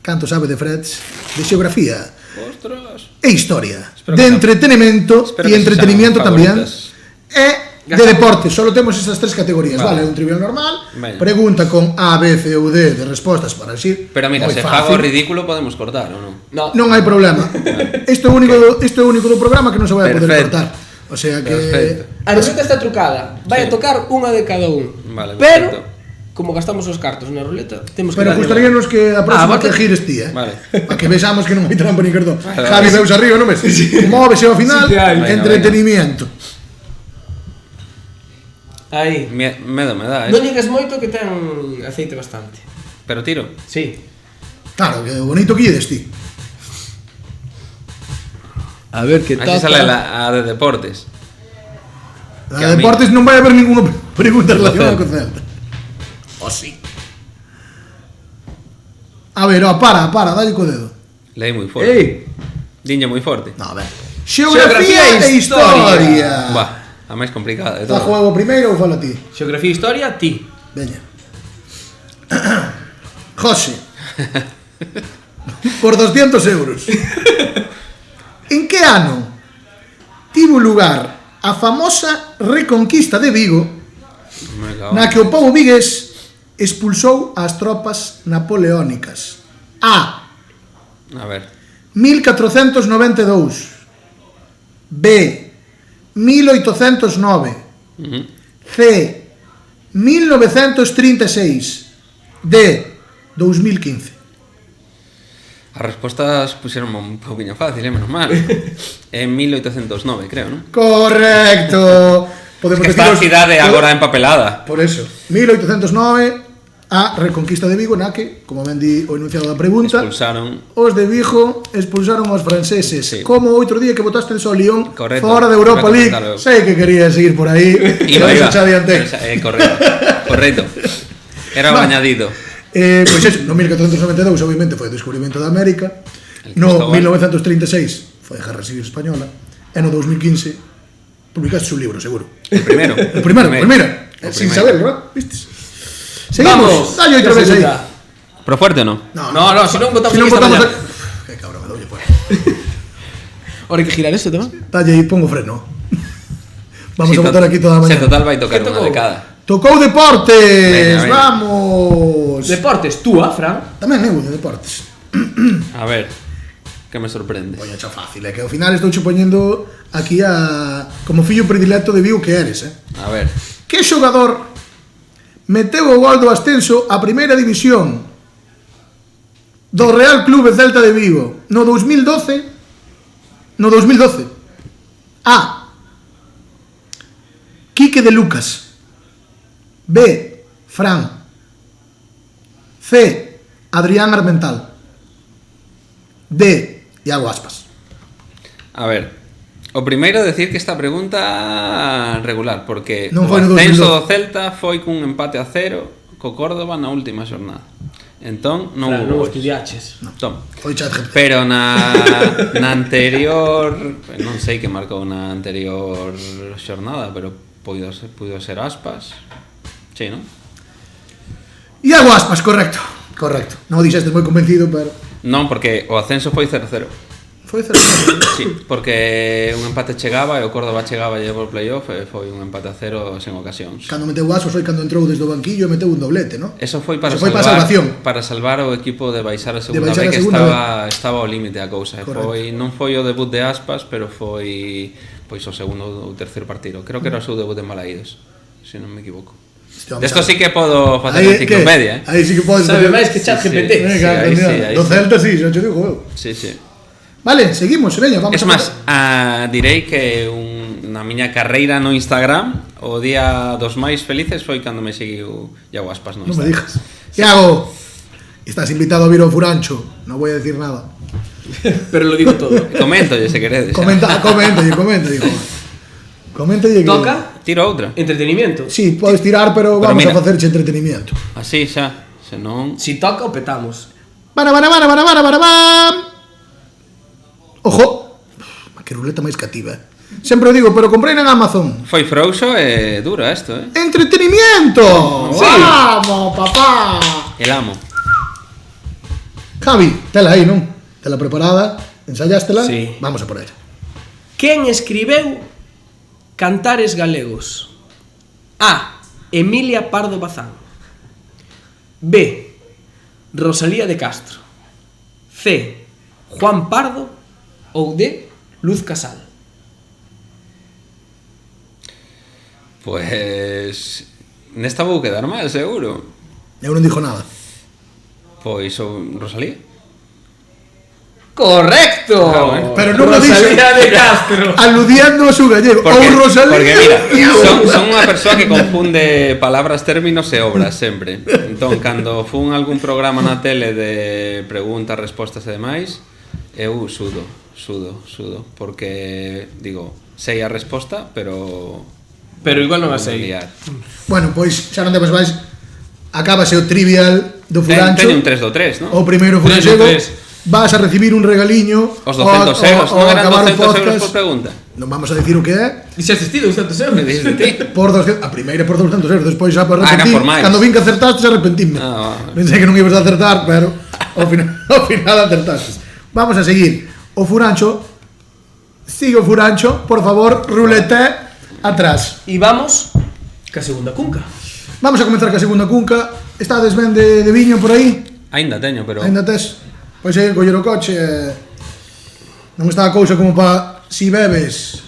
canto sabe de Freds, de xeografía
Ostras.
e historia,
Espero
de
que
entretenimiento
espero
e
que
entretenimiento
sean
también,
favoritas.
e de deporte. Solo temos esas tres categorías,
Vale.
vale? Un trivial normal,
Venga.
pregunta con A, B, C ou D de respostas para decir.
Pero mira,
moi
se
fácil.
fago ridículo podemos cortar, ou non?
No,
Non hai problema. Isto é o único do programa que non se vai a poder
Perfecto.
cortar. O sea que
Perfecto.
a ruleta está trucada. Vai a
Sí.
tocar unha de cada un.
Vale,
pero,
perfecto.
como gastamos os cartos na ruleta, temos que
Pero
darlle
gustaríanos que a próxima
bota-
que gires ti,
Vale.
Para que vexamos que non hai trampa ni cardón.
Vale,
Javi
vale.
veus arriba, non ves? Móvese ao final,
Sí que hai.
Venga,
entretenimiento.
Aí.
Medo me dá,
Non digas moito que ten aceite bastante.
Pero tiro.
Sí.
Claro, que bonito que ides ti.
A ver que
Así sale a de deportes.
A
Que a mí-
deportes non vai haber ninguna pregunta relacionada
Celta.
con Celta. O sí. A ver, para, dalle co dedo.
Leí moi forte.
Ei,
Diño moi forte.
No, a ver. Xeografía e historia.
A máis complicada de
Está
todo.
juego primeiro ou fala ti?
xeografía e historia, ti.
Veña. José. Por 200 euros. En que ano tivo lugar a famosa Reconquista de Vigo,
Me cago.
na que o pobo vigués expulsou as tropas napoleónicas? A.
A ver.
1492. B. 1809.
Ujú.
C. 1936. D. 2015.
As respostas pusieron un poquinho fácil, menos mal. En 1809, creo, non?
Correcto. Podemos
Es que está a
deciros-
cidade agora empapelada.
Por eso. 1809, a Reconquista de Vigo, na que, como ben di o enunciado da pregunta,
Expulsaron.
os de Vigo expulsaron aos franceses.
Sí.
Como outro día que votaste ao Lyon
Correcto.
fora da Europa
Iba a
League.
comentarlo.
Sei que quería seguir por aí.
Iba.
Xa adiante.
Correcto. Era o
Va.
añadido.
Pois eso, no 1492 obviamente foi o descubrimento da América.
El
No
Cristóbal.
1936 foi a Guerra Civil Española. E no 2015 publicaste un libro, seguro.
El primero.
El primero.
El
Sin
primero.
saber, ¿verdad? ¿Vistes? Seguimos. Dalle outra vez aí.
Pero fuerte ou non?
No, se non votamos
Si non
aquí esta
votamos
mañá.
Qué cabrón, me doy fuera.
Ahora hai que girar esto, tema.
Dalle aí, pongo freno. Vamos
Sí,
a votar aquí toda a
Se
mañana.
total vai tocar
Que
unha
tocou?
de cada.
Tocou deportes.
Venga, venga.
Vamos.
Deportes, túa, Fran.
Tamén eu de deportes.
A ver, que me sorprende.
Poña xa fácil, que ao final estou che poñendo aquí a como fillo predilecto de Vigo que eres,
A ver,
Que xogador meteu o gol do ascenso a primeira división do Real Clube Celta de Vigo no 2012? No 2012. A. Quique de Lucas. B. Fran. C. Adrián Armental. D. Iago Aspas.
a ver. O primeiro decir que esta pregunta regular, porque
Non
o
foi no
ascenso
2012.
do Celta foi cun empate a 0 co Córdoba na última xornada. Entón, non
Fran, non
hubo gols.
estudiaches.
Toma.
Foi ChatGPT.
Pero na anterior, non sei que marcou na anterior xornada, pero puido ser Aspas. Sí, non?
Iago Aspas, correcto. Correcto. Non o dixeste moi convencido, pero
Non, porque o ascenso foi 0-0.
foi certo.
Sí, porque un empate chegaba e o Córdoba chegaba e por playoff e foi un empate a 0 sen ocasións.
Cando meteu Aspas foi cando entrou desde o banquillo e meteu un doblete, ¿no?
Eso foi para
Eso foi
salvar,
para a salvación.
para salvar o equipo de baixar a segunda
baixar a
B, que
segunda
estaba ao límite a cousa.
Correcto.
Non foi o debut de Aspas, pero foi pois o segundo ou terceiro partido. Creo que era o seu debut en Balaídos, se non me equivoco. Desto sí que podo facer enciclopedia,
Aí sí que podes
Sabe
facer.
máis que ChatGPT.
Venga,
Sí, aí
do
sí.
Celta sí, xa te digo eu.
Sí, sí.
Vale, seguimos, veña, vamos
Es máis, direi que na miña carreira no Instagram o día dos máis felices foi cando me seguiu Iago Aspas no
Non me
Instagram.
digas. Iago, estás invitado a vir ao Furancho. Non voy a decir nada.
Pero lo digo todo.
Coméntolle se queredes.
Coméntalle. Coméntalle que
Toca
Tiro outra.
entretenimiento.
Sí, podes tirar, pero
Pero
vamos
mira.
a facerche entretenimiento.
Así xa, senón
Si toca o petamos.
Para. Ojo. Que ruleta máis cativa. Sempre o digo, pero comprei en Amazon.
Foi frouxo e duro isto,
¡Entretenimiento!
Sí.
¡Vamos, papá!
El amo.
Javi, tela aí, non? Tela preparada, ensayástela?
Sí.
Vamos a por ella.
Quen escribeu Cantares Galegos? A. Emilia Pardo Bazán. B. Rosalía de Castro. C. Juan Pardo. Ou D. Luz Casal.
Pues nesta vou quedar mal, seguro.
Eu non dixo nada.
Pois o Rosalía.
¡Correcto!
Bueno.
Pero non lo
Rosalía
dixo
de Castro.
aludiendo a su gallego. Ou Rosalía.
Porque mira, son unha persoa que confunde palabras, términos e obras sempre. Entón, cando fun algún programa na tele de preguntas, respostas e demais, eu sudo, porque digo, sei a resposta, pero
igual non a sei.
liar.
Bueno, pois xa non temos máis. Acábase o trivial do Furancho.
Teño un 3 do 3, non?
O primeiro
3 do
Furanchego.
3.
Vas a recibir un regaliño.
Os 200 euros, non eran 200 euros por pregunta.
Non vamos a decir o que é.
Dixeste ti 200 euros.
Me dixes de ti.
Por 200, a primeira por 200 euros, despois xa por
era
arrepentir.
por máis.
Cando vin que acertaste, xa arrepentime.
Ah,
Pensei que non ibas a acertar, pero ao final acertaste. Vamos a seguir. O Furancho. Sigue o Furancho, por favor, rulete atrás.
E vamos ca segunda cunca.
Vamos a comenzar ca segunda cunca. Estades ben de viño por aí?
Aínda teño, pero
Ainda tes? Pois aí coller o coche non está a cousa como para si bebes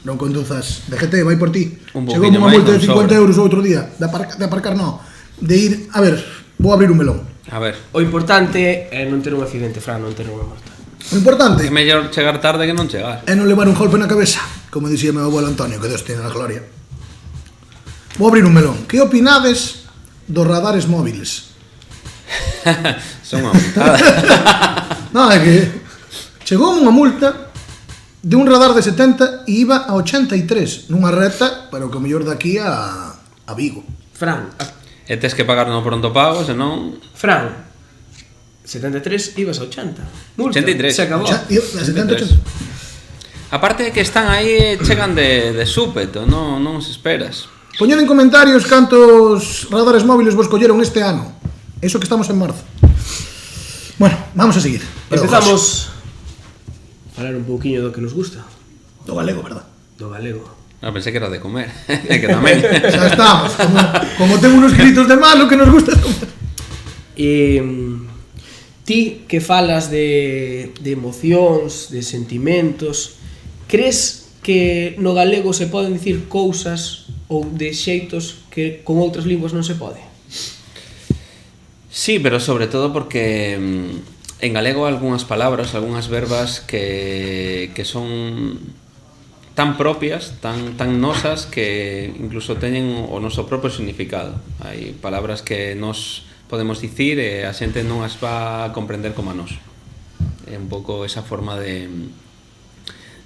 non conduzas de GT, vai por ti.
Un
Chegou
poquinho
unha
máis,
multa de
non
50
sobra.
euros o outro día de aparcar no, de ir, a ver, vou abrir un melón.
a ver,
O importante é non ter un accidente, Fran, non ter unha morta.
O importante
é mellor chegar tarde que non chegar.
é non levar un golpe na cabeza, como dixía meu abuelo Antonio, que Deus tiene na gloria. Vou abrir un melón. Que opinades dos radares móviles?
Son unha montada.
Non, é que chegou unha multa de un radar de 70 e iba a 83 nunha reta, pero que o mellor daqui a Vigo.
Fran,
E tes que pagar no pronto pago, senón
73 ibas a 80. Multa,
83.
se acabou.
A 70, 80.
aparte de que están aí chegan de súpeto, non os esperas.
Poñed en comentarios cantos radares móviles vos colleron este ano. Eso que estamos en marzo. Bueno, vamos a seguir. Perdón,
Empezamos a falar un pouquiño do que nos gusta,
José. Do galego, verdad?
do galego.
Non, pensei que era de comer, que tamén.
Xa estamos. Como tengo unos gritos de malo que nos gusta.
E ti que falas de emocións, de sentimentos, crees que no galego se poden dicir cousas ou de xeitos que con outras linguas non se pode?
Sí, pero sobre todo porque en galego algunhas palabras, algunhas verbas que son tan propias, tan nosas, que incluso teñen o noso propio significado. Hai palabras que nos podemos dicir e a xente non as va a comprender como a nos. É un pouco esa forma de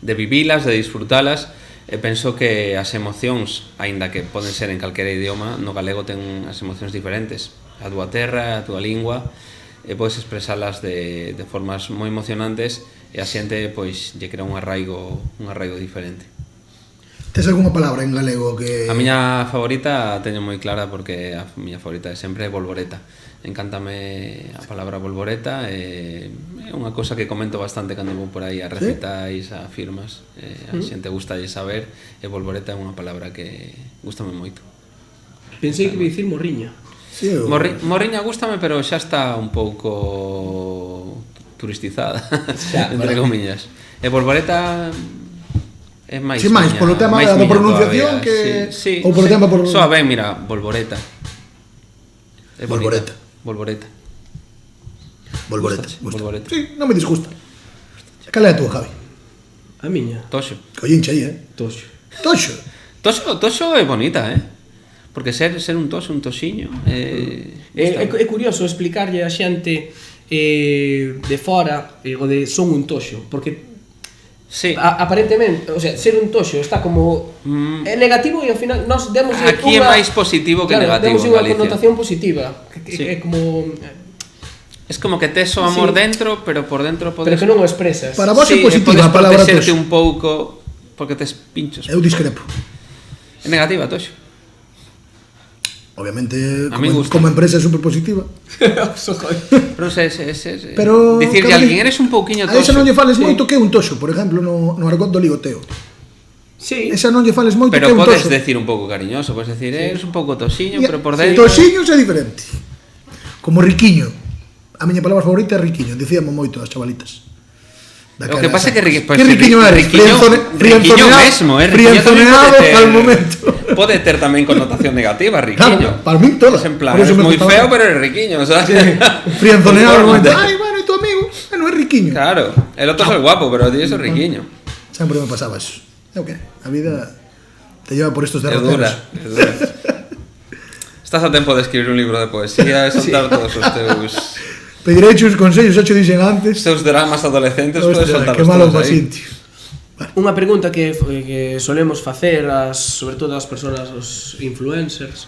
vivilas, de disfrutalas. E penso que as emocións, aínda que poden ser en calquera idioma, no galego ten as emocións diferentes. A túa terra, a túa lingua, e podes expresalas de formas moi emocionantes e a xente pois lle crea un arraigo diferente.
Tes algunha palabra en galego que...
A miña favorita teño moi clara porque a miña favorita é sempre Volvoreta. Encántame a palabra Volvoreta, é unha cousa que comento bastante cando vou por aí a recitais, a firmas, a xente gusta de saber, e Volvoreta é unha palabra que gustame moito.
Pensei que iba a dicir morriña.
Sí, o...
Morriña gústame, pero xa está un pouco turistizada,
Xa,
entre comillas. E Volvoreta é máis
Sí, máis polo tema da pronunciación que...
sí,
Ou polo tema por...
Soa ben, mira, Volvoreta. É bonita.
Volvoreta.
Volvoreta.
Volvoreta.
Volvoreta.
Sí, non me disgusta. Cal é a túa, Javi?
A miña,
Toxo.
Collincha aí,
toxo.
Toxo.
Toxo é bonita, Porque ser un toxo, un toxiño
É curioso explicarlle a xente de fora o de son un toxo, porque
sí.
aparentemente, o sea, ser un toxo está como é negativo e ao final nós demos
Aquí é máis positivo que negativo
demos
en
unha
Galicia.
connotación positiva,
Sí.
é como
Es como que tes o amor
Sí.
dentro, pero por dentro
pero
podes...
que non o expresas.
Para vos é
Sí,
positiva
podes
a palabra
protexerte
toxo.
un pouco Porque tes pinchos.
Eu discrepo.
É negativa, Toxo.
Obviamente,
A mí gusta.
como empresa é super positiva.
Pero non sei,
Pero
dicirlle a alguén, eres un pouquiño
a esa
toxo.
non lle fales moito que é un toxo, por exemplo, no argot do ligoteo.
Sí.
Esa non lle fales moito que
Pero
é un
podes
toxo.
decir un pouco cariñoso, podes decir, eres un pouco toxiño, pero por dentro...
Toxiños é diferente. Como riquiño. A miña palabra favorita é riquiño, dicíamos moito as chavalitas.
O que pasa é que
que riquiño eres?
riquiño mesmo,
frienzoneado al momento.
Pode ter tamén connotación negativa, riquiño.
Claro, para min toda.
Es en plan,
Por eso
eres
me
moi
gustaba.
feo, pero eres riquiño, sabes?
Frienzoneado al momento. Ai, bueno, e tu amigo? Bueno, é riquiño.
Claro, el otro es el guapo, pero a ti eso es riquiño.
Sempre me pasaba eso. É o que? A vida te lleva por estos
É
derroteros.
dura, é dura. Estás a tempo de escribir un libro de poesía e soltar todos os teus
Pedirei uns consellos, xa cho dixen antes.
dramas adolescentes, podes
Hostia,
soltarlos
que malo
todos
pa
aí.
sitio.
Unha pregunta que solemos facer sobre todo as persoas, os influencers.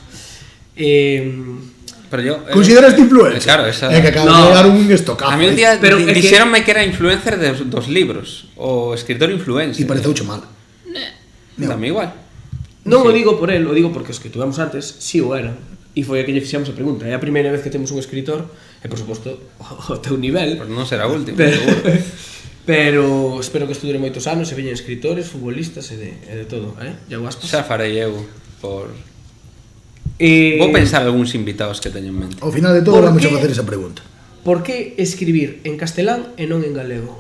Pero yo...
Consideraste influencer?
Claro, esa...
É que acabas
No.
de dar un estocazo.
A mí un día
Pero é que-
dixeronme que era influencer dos libros, o escritor influencer.
E pareceuche mal.
Dame igual.
Non o digo por el, o digo porque os que tuvemos antes si o eran. E foi a que lle fixamos a pregunta. É a primeira vez que temos un escritor, e por suposto o teu nivel.
Pues non será o último,
Pero,
seguro.
pero espero que esto dure moitos anos e veñen escritores, futbolistas e de todo, Iago Aspas.
Xa farei eu por...
E
Vou pensar algúns invitados que teño en mente.
Ao final de todo
¿Por
vamos a
qué?
facer esa pregunta.
por que escribir en castelán e non en galego?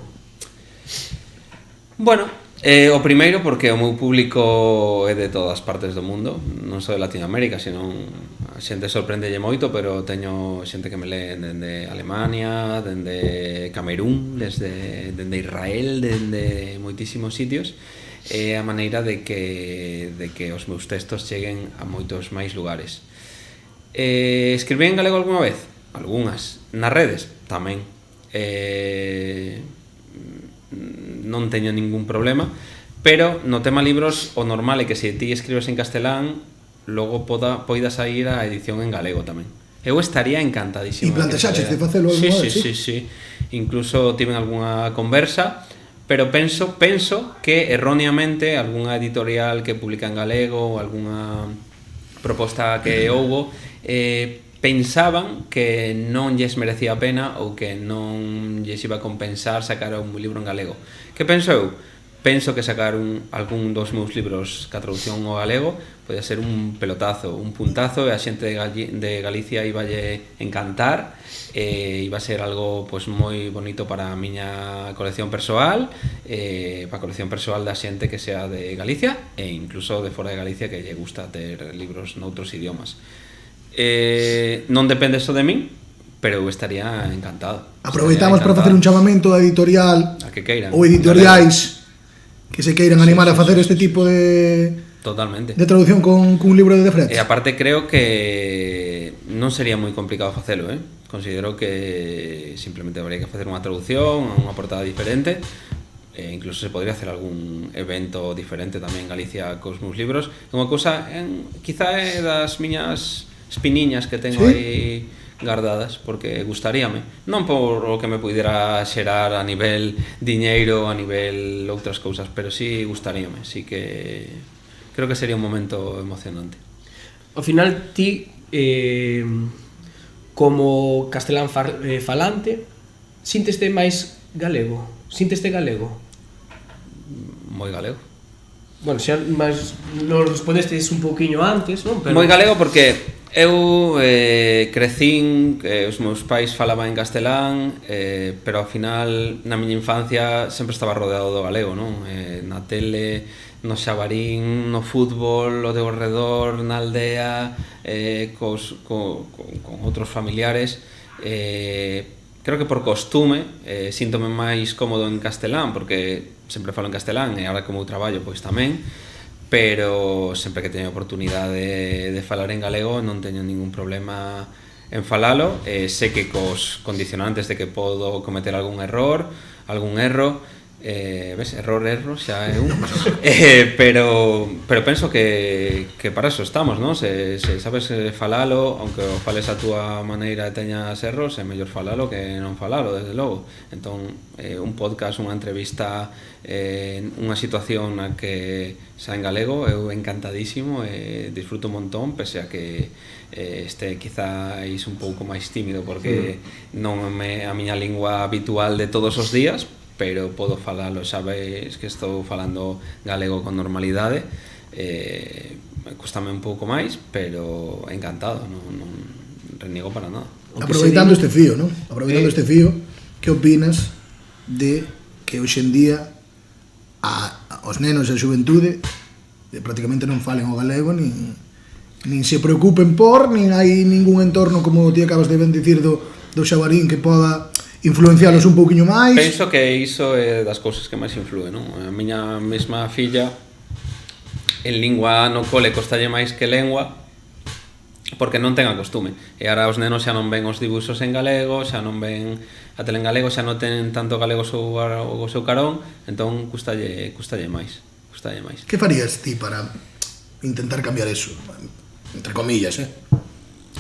Bueno, o primeiro porque o meu público é de todas partes do mundo, non só de Latinoamérica, senón a xente sorprendelle moito, pero teño xente que me lee dende Alemania, dende Camerún, dende Israel, dende moitísimos sitios, é a maneira de que os meus textos cheguen a moitos máis lugares. Escribí en galego algunha vez? Algunhas. Nas redes? Tamén. Non teño ningún problema, pero no tema libros o normal é que se ti escribes en castelán logo poida sair a edición en galego tamén. Eu estaría encantadísimo.
E plantexaches de facelo algunha vez,
sí. Incluso tiven algunha conversa, pero penso que erróneamente algunha editorial que publica en galego ou algunha proposta que houbo pensaban que non lles merecía a pena ou que non lles iba a compensar sacar un libro en galego. Que penso eu? Penso que sacar algún dos meus libros ca traducción ao galego podía ser un pelotazo, un puntazo, e a xente de Galicia iballe encantar, e iba a ser algo pues, moi bonito para a miña colección persoal, para a colección persoal da xente que sea de Galicia e incluso de fora de Galicia que lle gusta ter libros noutros idiomas. Non depende só de min, pero eu estaría encantado.
Aproveitamos para facer un chamamento a editorial
a que queiran,
ou editoriais que se queiran animar a facer este tipo de
totalmente
de traducción con un libro de frente.
E aparte creo que non sería moi complicado facelo, Considero que simplemente habría que facer unha traducción, unha portada diferente, e incluso se podría hacer algún evento diferente tamén en Galicia cos meus libros. É unha cousa, quizá é das miñas espiniñas que tengo aí guardadas, porque gustaríame, non por o que me puidera xerar a nivel diñeiro, a nivel outras cousas, pero sí gustaríame, sí que creo que sería un momento emocionante.
Ao final ti como castelán falante sínteste máis galego? Sínteste galego?
Moi galego.
Bueno, xa máis nos respondestes un pouquiño antes, non? Pero...
Moi galego porque eu crecín, os meus pais falaban en castelán, pero ao final na miña infancia sempre estaba rodeado do galego, non? Na tele, no xabarín, no fútbol, o de ao redor, na aldea, con outros familiares. Creo que por costume síntome máis cómodo en castelán, porque sempre falo en castelán e agora como eu traballo pois tamén, pero sempre que teño oportunidade de falar en galego non teño ningún problema en falalo. Sei que cos condicionantes de que podo cometer algún erro, ves, error, xa é un pero penso que para eso estamos, non? Se sabes falalo, aunque o fales a túa maneira e teñas erros, é mellor falalo que non falalo, desde logo. Entón, un podcast, unha entrevista, unha situación na que xa en galego, eu encantadísimo, disfruto un montón, pese a que este quizáis un pouco máis tímido porque non é a miña lingua habitual de todos os días, pero podo falalo, sabes que estou falando galego con normalidade, custame un pouco máis, pero encantado, non reniego para nada.
Aproveitando este fío, non? Aproveitando este fío, que opinas de que hoxe en día os nenos e a xuventude prácticamente non falen o galego, nin se preocupen nin hai ningún entorno, como ti acabas de ben dicir, do xabarín que poda influencialos un pouquiño máis?
Penso que iso é das cousas que máis influen, non? A miña mesma filla en lingua no cole costalle máis que lengua porque non ten a costume, e ahora os nenos xa non ven os dibuixos en galego, xa non ven a tele en galego, xa non ten tanto galego o seu carón, entón custalle máis.
Que farías ti para intentar cambiar eso? Entre comillas,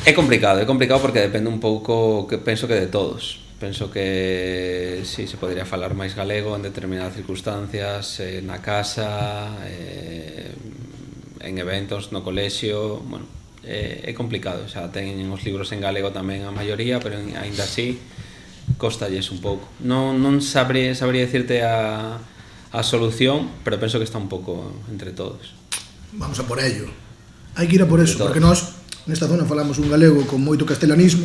É complicado porque depende un pouco, que penso que de todos. Penso que sí, se podría falar máis galego en determinadas circunstancias, na casa, en eventos, no colexio, bueno, é complicado, xa teñen os libros en galego tamén a maioría, pero aínda así costalles un pouco. Non sabría dicirte a solución, pero penso que está un pouco entre todos.
Vamos a por ello. Hai que ir a por eso, porque nós nesta zona falamos un galego con moito castellanismo,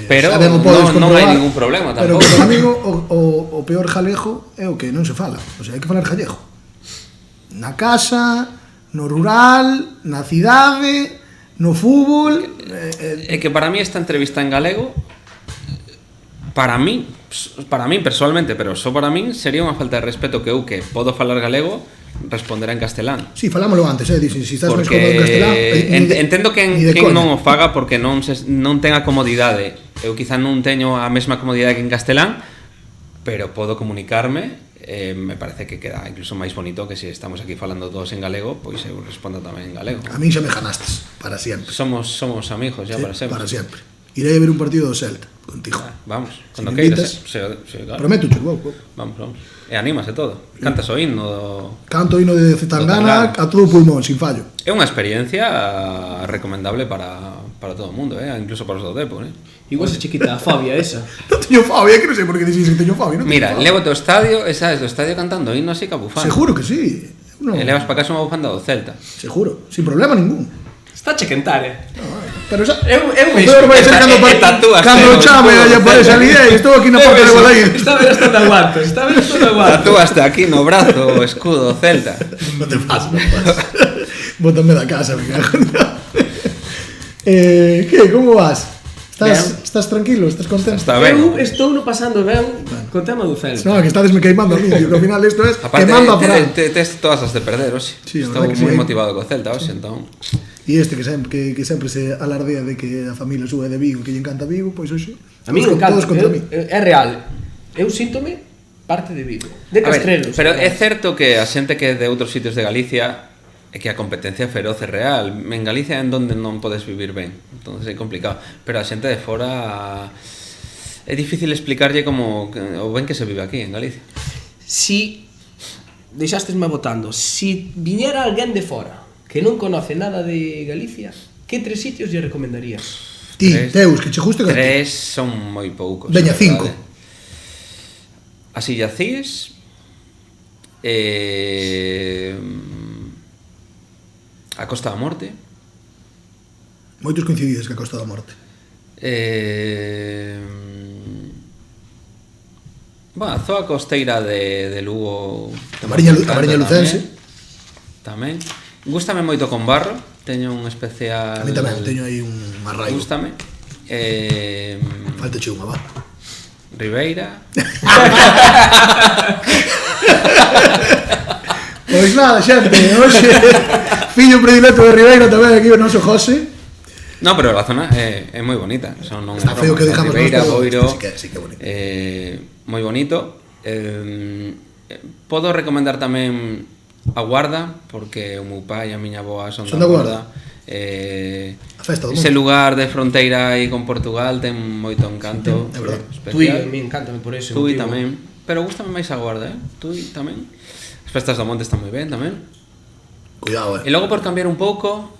pero non hai ningún problema tampouco.
Pero para mí o peor galego é o que non se fala, o sea, hai que falar gallego na casa, no rural, na cidade, no fútbol.
É que para mí esta entrevista en galego, para mí personalmente, pero só para mí, sería unha falta de respeto que eu, que podo falar galego, responderá en castelán.
Sí, falámoslo antes, dicen, si estás máis cómodo en castelán.
Entendo que non o faga porque non ten a comodidade. Eu quizá non teño a mesma comodidade que en castelán, pero podo comunicarme, me parece que queda incluso máis bonito que se estamos aquí falando todos en galego, pois eu respondo tamén en galego.
A mí xa me ganastes, para sempre.
Somos amigos ya, sí, para sempre.
Para sempre. Irei a ver un partido do Celta contigo.
Vamos, cando queiras.
Claro. Prometo, vou.
Vamos. E anímase todo. Cantas o himno
Canto o himno de Zetangana a todo pulmón, sin fallo.
É unha experiencia recomendable para todo o mundo, incluso para os do Depo,
Igual se chiquita a fobia esa.
Non teño fobia, que non sei por que dixes que teño fobia.
Mira, levo ao estadio, e sabes, do estadio cantando o himno así ca bufanda.
Seguro que sí.
E levas para casa unha bufanda do Celta.
Seguro, sin problema ningún.
Está che quentar,
Pero xa,
eu
peor vai ser cando o chame allá por esa liga e estou aquí na porta de Balaír.
Está ben hasta aguanto,
Tatúaste aquí no brazo o escudo Celta.
Non te pases. Bótame da casa, me cago. Que, como vas? Estás tranquilo, estás contento?
Está ben.
Eu estou no pasando ben con tema do Celta.
No, que estades me queimando a mí, que ao final isto é queimando a Fran.
Tes todas as de perder hoxe. Estou moi motivado co Celta hoxe, entón.
E este que sempre se alardea de que a familia súa é de Vigo, que lle encanta Vigo, pois hoxe
a mí me encanta, é real. Eu síntome parte de Vigo, de Castrelos.
Pero é certo que a xente que é de outros sitios de Galicia é que a competencia feroz é real. En Galicia é en donde non podes vivir ben, entonces é complicado. Pero a xente de fora é difícil explicarlle como o ben que se vive aquí en Galicia.
Si deixastesme votando, si viñera alguén de fora que non conoce nada de Galicia, que 3 sitios lle recomendarías?
Teus, que che guste que
3 son moi poucos.
Veña, 5.
As Illas Cíes, a Costa da Morte.
Moitos coincidides que a Costa da Morte.
A zoa costeira de Lugo.
A Mariña Lucense.
Tamén. Gústame moito con Barro, teño un especial.
A mí tamén, teño aí un arraigo.
Gústame.
Falta che unha, va.
Ribeira.
Pois nada, xente, hoxe fillo predilecto de Ribeira tamén aquí o noso José.
No, pero a zona é moi bonita.
Está feo que dejamos
Ribeira, Boiro.
Sí que é bonito.
Moi bonito. Podo recomendar tamén a Guarda, porque o meu pai e a miña avoa son
Son
da
da Guarda.
Guarda.
A festa do
Ese
mundo.
lugar de fronteira aí con Portugal ten moito encanto.
É verdade.
Tui, a
Especial.
mí encántame por eso.
Tui tamén, pero gustame máis a Guarda, Tui tamén. As festas do monte están moi ben tamén.
Cuidado,
E logo por cambiar un pouco,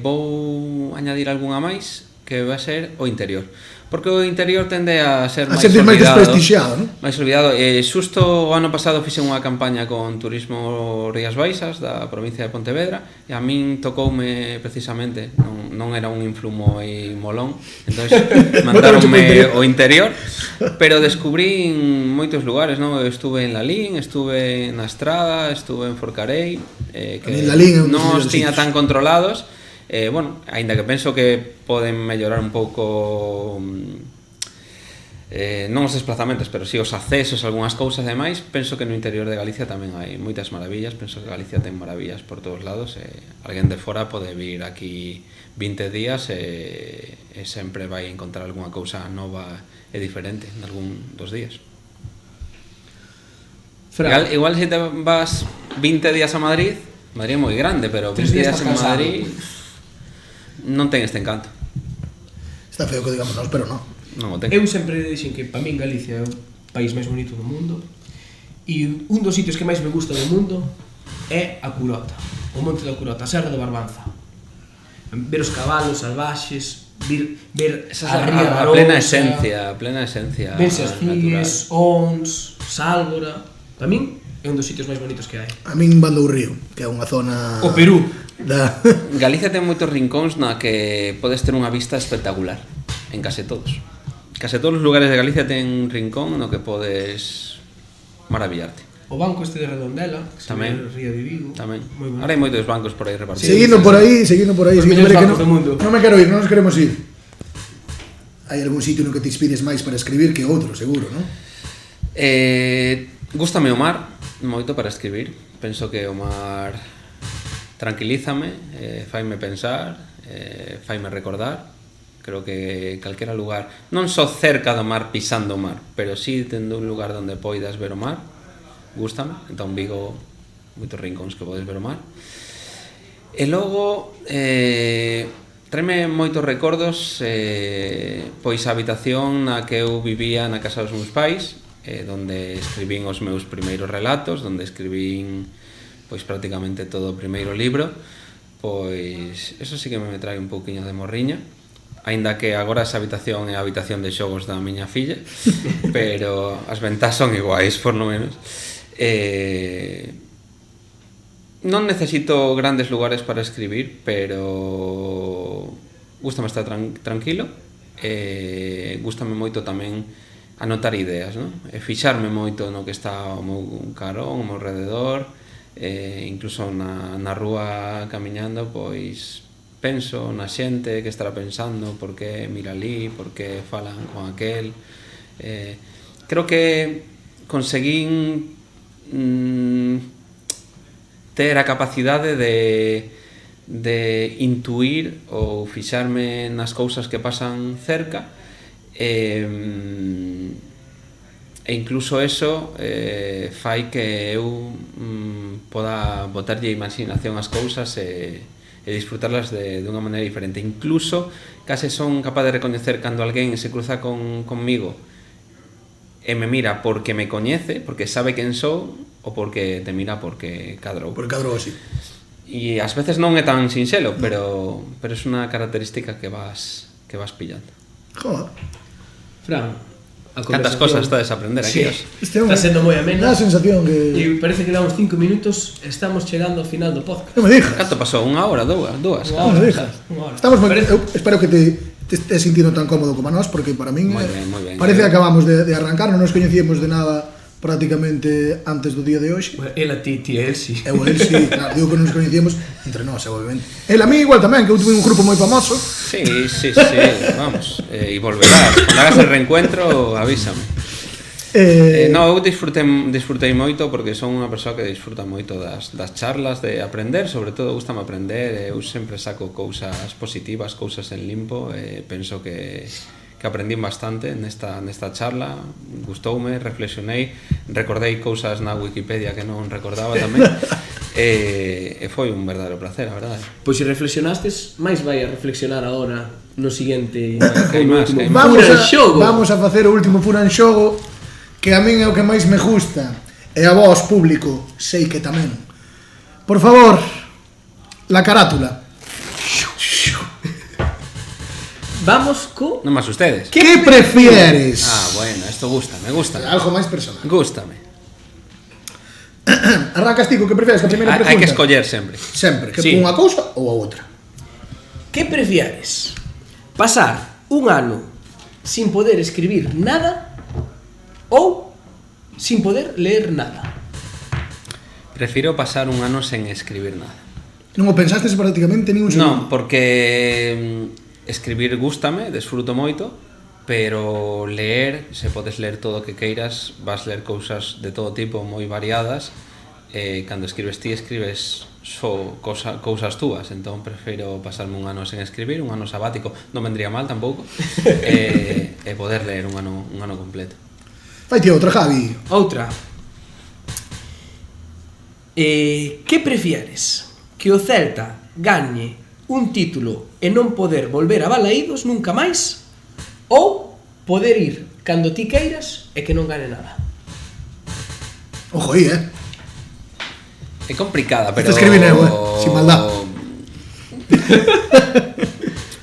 vou añadir algunha máis, que vai ser o interior. Porque o interior tende a ser máis
sentir máis
olvidado.
desprestixiado, non?
Máis olvidado. Xusto o ano pasado fixen unha campaña con Turismo Rías Baixas da provincia de Pontevedra e a min tocoume precisamente, non era un influ moi molón, entón mandaronme o interior, pero descubrín moitos lugares, non? Eu estuve en Lalín, estuve na Estrada, estuve en Forcarei, que
Lalín é un dos
non os
mellores
tiña
sitios.
tan controlados. Bueno, aínda que penso que poden mellorar un pouco non os desplazamentos, pero si os accesos, algunhas cousas e demais, penso que no interior de Galicia tamén hai moitas maravillas, penso que Galicia ten maravillas por todos lados e alguén de fora pode vir aquí 20 días e sempre vai encontrar algunha cousa nova e diferente en algún dos días. Igual se te vas 20 días a Madrid é moi grande, pero 20 días en Madrid non ten este encanto.
Está feo que digamos nós, pero non.
Non o ten.
Eu sempre dixen que para min Galicia é o país máis bonito do mundo e un dos sitios que máis me gusta do mundo é a Curota, o Monte da Curota, a Serra de Barbanza. Ver os cabalos salvaxes, ver a ría da
a plena esencia
verse as
natural.
cíes, Ons, Sálvora. Para min é un dos sitios máis bonitos que hai.
A min Bando do Río, que é unha zona...
O Perú.
Galicia ten moitos rincóns na que podes ter unha vista espectacular, en case todos. Case todos os lugares de Galicia ten un rincón no que podes maravillarte.
O banco este de Redondela, que se
Tamén.
ve o río de Vigo.
Tamén.
Moi bonito.
Ahora hai moitos bancos por aí repartidos.
Seguindo por aí,
Os
seguindo
mellores
que
bancos do mundo.
non me quero ir, non nos queremos ir. Hai algún sitio no que te inspires máis para escribir que outro, seguro, non?
Gústame o mar moito para escribir. Penso que o mar tranquilízame, faime pensar, faime recordar. Creo que calquera lugar, non só cerca do mar pisando o mar, pero si tendo un lugar onde poidas ver o mar, gústame. Entón Vigo, moitos rincóns que podes ver o mar. E logo traeme moitos recordos, pois a habitación na que eu vivía na casa dos meus pais, donde escribín os meus primeiros relatos, donde escribín pois prácticamente todo o primeiro libro. Pois eso sí que me trae un pouquiño de morriña, aínda que agora esa habitación é a habitación de xogos da miña filla, pero as ventás son iguais, por lo menos. Non necesito grandes lugares para escribir, pero gústame estar tranquilo, gústame moito tamén anotar ideas, non? E fixarme moito no que está ao meu carón, ao meu rededor, incluso na rúa camiñando, pois penso na xente que estará pensando por que mira ali, por que falan con aquel. Creo que conseguín ter a capacidade de intuir ou fixarme nas cousas que pasan cerca, e incluso eso fai que eu poda botarlle imaginación ás cousas e disfrutarlas de unha maneira diferente. Incluso case son capaz de recoñecer cando alguén se cruza conmigo e me mira porque me coñece, porque sabe quen sou, ou porque te mira porque cadrou.
Porque cadrou así.
E ás veces non é tan sinxelo, pero é unha característica que vas pillando.
Joder.
Fran, a
Cantas cosas estades a aprender aquí.
Sí, está sendo moi amena.
Dá a sensación que...
E parece que damos 5 minutos, estamos chegando ao final do podcast.
Non me digas.
Canto pasou? Unha hora? Dúas?
Non me digas. Estamos moi... Eu espero que te estés sintiendo tan cómodo como a nós, porque para min
moi ben.
Parece que acabamos de arrancar, non nos coñecíamos de nada prácticamente antes do día de hoxe.
Ela ti e el si.
Eu el si, claro, digo que nos coñecíamos entre nós, obviamente. El a mí igual tamén, que eu tuve un grupo moi famoso.
Sí, vamos. E volverá. Cando hagas el reencuentro, avísame. No, eu disfrutei moito porque son unha persoa que disfruta moito das charlas, de aprender, sobre todo gustame aprender, eu sempre saco cousas positivas, cousas en limpo, e penso que aprendín bastante nesta charla, gustoume, reflexionei, recordei cousas na Wikipedia que non recordaba tamén. E foi un verdadeiro placer, a verdade.
Pois se reflexionastes, máis vai a reflexionar agora no seguinte
Vamos a facer o último Fura en Xogo, que a min é o que máis me gusta, e a vos, público, sei que tamén. Por favor, la carátula.
Vamos co...
Non máis ustedes.
Que prefieres?
Bueno, esto gústame.
Algo máis personal.
Gústame.
Arrancas ti co que prefieres, que a primeira pregunta.
Hai que escoller sempre.
Sempre, que
Sí.
unha cousa ou a outra.
Que prefieres? Pasar un ano sin poder escribir nada ou sin poder leer nada?
Prefiro pasar un ano sen escribir nada.
Non o pensastes prácticamente ni un segundo?
Non, porque escribir gústame, desfruto moito, pero leer, se podes ler todo o que queiras, vas ler cousas de todo tipo, moi variadas, cando escribes ti, escribes só cousas túas, entón prefiro pasarme un ano sen escribir, un ano sabático, non vendría mal tampouco, e poder ler un ano completo.
Vai ti outra, Javi.
Outra. Que prefieres? Que o Celta gañe un título e non poder volver a Balaídos nunca máis? Ou poder ir cando ti queiras e que non gane nada?
Ojo aí,
É complicada, pero...
Te escribine, sin maldad.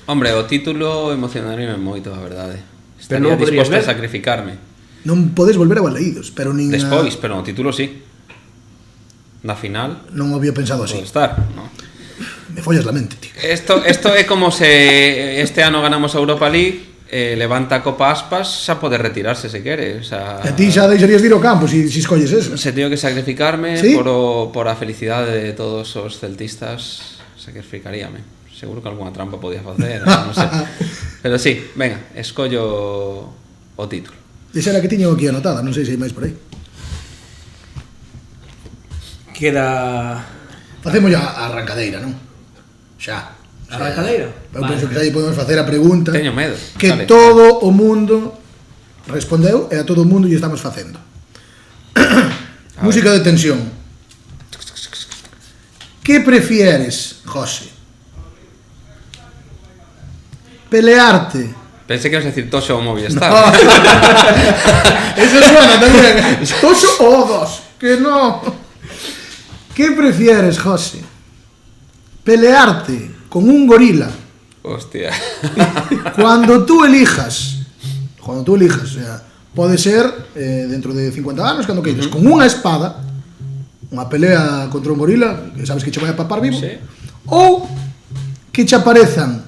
Hombre, o título emocionaríame moito, a verdade.
Pero non
Estaría
o podrías
disposto a
ver.
sacrificarme.
Non podes volver a Balaídos, pero nin
Despois, pero no título sí. Na final,
non o había pensado así.
pode estar, ¿no?
Me follas la mente, tío.
Esto é como se este ano ganamos a Europa League, levanta a Copa Aspas, xa pode retirarse se quere, o sea...
E ti xa deixarías de ir ao campo se escolles eso.
Se teño que sacrificarme
¿Sí?
por a felicidade de todos os celtistas, sacrificaríame. Seguro que algunha trampa podía facer, non sei. Pero sí, venga, escollo o título.
Esa era que tiño aquí anotada, non sei se hai máis por aí.
Queda...
Facemos ya a arrancadeira, non? Xa.
Arrancadeira?
Eu penso que xa lle podemos facer a pregunta
Teño medo.
que
Dale.
todo o mundo respondeu e a todo o mundo lle estamos facendo. Música de tensión. Que prefieres, José? Pelearte.
Pensé que ibas a decir Toxo o Movistar.
No. Eso suena tamén. Toxo o dos. Que no. Que prefieres, José? Pelearte con un gorila
Hostia.
cuando tú elijas, o sea, pode ser dentro de 50 anos, cando queiras, con unha espada, unha pelea contra un gorila, que sabes que che vai a papar vivo,
Sí.
ou que che aparezan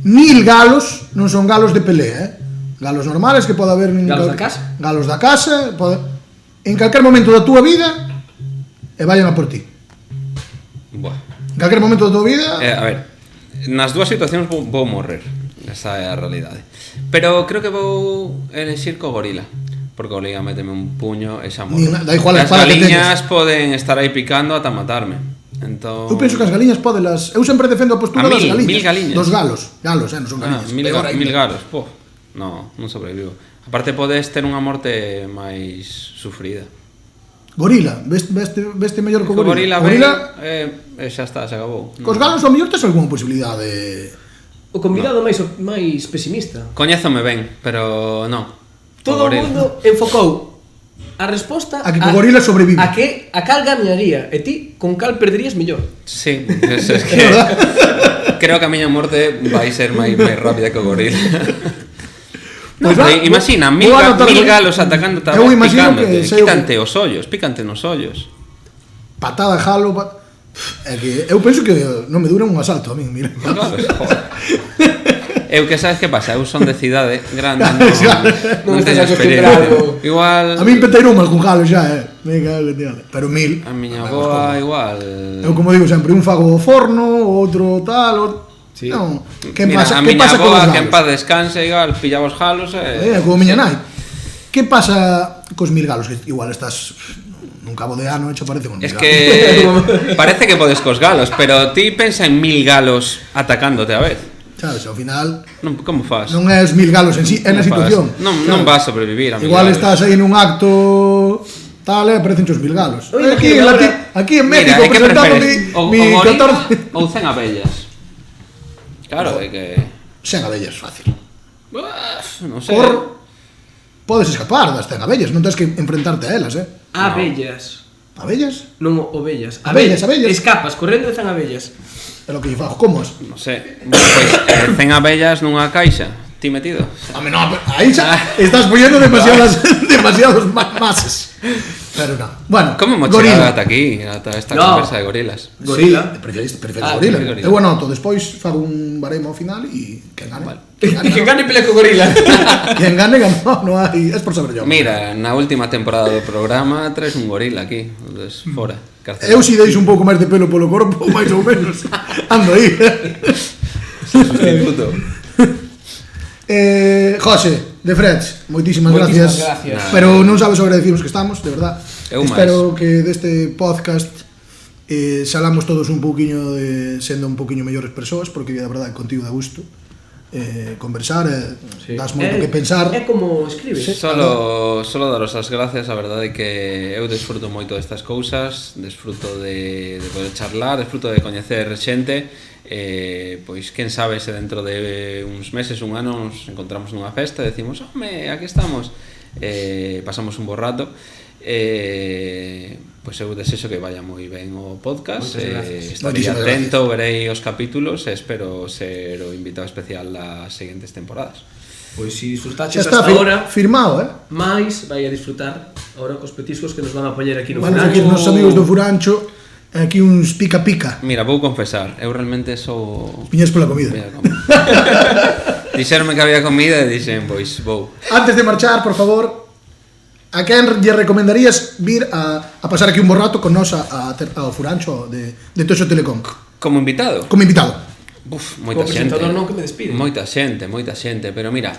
1000 galos, non son galos de pelea, galos normales que pode haber
Galos da casa?
galos da casa, en calquer momento da túa vida e vayan a por ti.
Buah.
En calquer momento da túa vida.
A ver, nas dúas situacións vou morrer. Esa é a realidade. Pero creo que vou elegir co gorila. Porque o gorila méteme un puño e xa morro.
Da igual a
As
espada que
galiñas poden estar aí picando ata matarme. Entón...
Eu penso que as galiñas podelas. Eu sempre defendo a postura
A
das
mil,
galiñas.
1000 galiñas.
Dos galos, non son galiñas. Peor ainda.
1000 galos, po. Non sobrevivo. Aparte podes ter unha morte máis sufrida.
Gorila, veste mellor co
Co gorila
gorila.
ven, xa está, se acabou.
Cos galos ao mellor tes algunha posibilidade.
O convidado máis pesimista.
Coñézome ben, pero non.
Todo o mundo enfocou a resposta
A que co gorila sobrevive.
a cal gañaría e ti con cal perderías mellor.
Sí, es que creo que a miña morte vai ser máis rápida que o gorila. No,
Pues
pero imagina, mil galos atacando,
eu imagino
picándote,
que
pícante nos ollos.
Patada, jalo, é que eu penso que non me dura un asalto a min, mira.
Galos, joder. Eu que sabes que pasa, eu son de cidade grande, non teño experiencia. Igual
A min peteiro mal con galo xa, Venga, pero 1000.
a miña boa igual.
Eu como digo sempre, un fago ao forno, outro tal, outro...
Sí.
Non, que
Mira,
pasa,
a
que
miña
pasa con os
boa que en
galos?
paz descanse, igual pilla os galos
Como miña nai. Que pasa cos 1000 galos? Que igual estás nun cabo de ano e che parece con 1000
Es
galos.
que parece que podes cos galos, pero ti pensa en 1000 galos atacándote a vez.
Sabes, ao final
Como faz?
non é os 1000 galos en sí, é na situación.
Non vas a sobrevivir a
Igual
mil
estás aí nun acto tal e aparecen os 1000 galos.
Oye,
Aquí,
ahora-
aquí en
Mira,
México
é que
presentando
preferes o
mi
gorila
14...
ou 100 abellas. Claro, é que...
100 abellas, fácil.
Non sei.
Podes escapar das 100 abellas, non tens que enfrentarte a elas,
Abellas.
Abellas?
Non ovellas.
Abellas.
Escapas, correndo de 100 abellas.
É lo que lle fago, como as?
Non sei. Bueno, pois 100 abellas nunha caixa, ti metido.
Home, no, aí xa estás poñendo demasiados masas. Pero non. Bueno,
Como hemos
gorila.
chegado ata aquí, ata esta
No.
conversa de gorilas?
Gorila.
Sí, preferes
Ah,
gorila.
prefiero gorila.
Eu anoto, despois fago un baremo ao final e quen gane.
Vale.
Que gane pelea co gorila.
Quen gane, ganou, non hai, es por saber yo.
Mira, na última temporada do programa traes un gorila aquí, des fora, carcelado.
Eu si deixo un pouco máis de pelo polo corpo, máis ou menos. Ando aí.
Sustituto.
José, de Freds, moitísimas
Moitísimas
gracias.
gracias.
Pero non sabes o agradecidos que estamos, de verdad.
Eu
Espero que deste podcast salamos todos un pouquiño de sendo un pouquiño mellores persoas, porque de verdade contigo dá gusto conversar, das moito que pensar.
É como escribes.
Solo daros as gracias, a verdade é que eu desfruto moito destas cousas, desfruto de poder charlar, desfruto de coñecer xente, pois quen sabe se dentro de uns meses, un ano nos encontramos nunha festa e decimos, home, aquí estamos, pasamos un bo rato. Pois eu desexo que vaya moi ben o podcast, estarei
Moitísimas
atento, verei os capítulos e espero ser o invitado especial das seguintes temporadas.
Pois si disfrutaches
Xa está
hasta ahora,
firmado,
máis vai a disfrutar ahora cos petiscos que nos van a poñer aquí no
Vamos
final.
aquí os nosos amigos do Furancho, aquí uns pica-pica.
Mira, vou confesar, eu realmente sou...
Piñas pola comida.
Voy a comer. Dixeronme que había comida e dixen, pois, vou.
Antes de marchar, por favor, a quen lle recomendarías vir a pasar aquí un bo rato con nos ao Furancho de Toxo Telecom?
Como invitado?
Como invitado.
Buf, moita
Como
xente.
presentador non que me despide.
Moita xente, pero mira,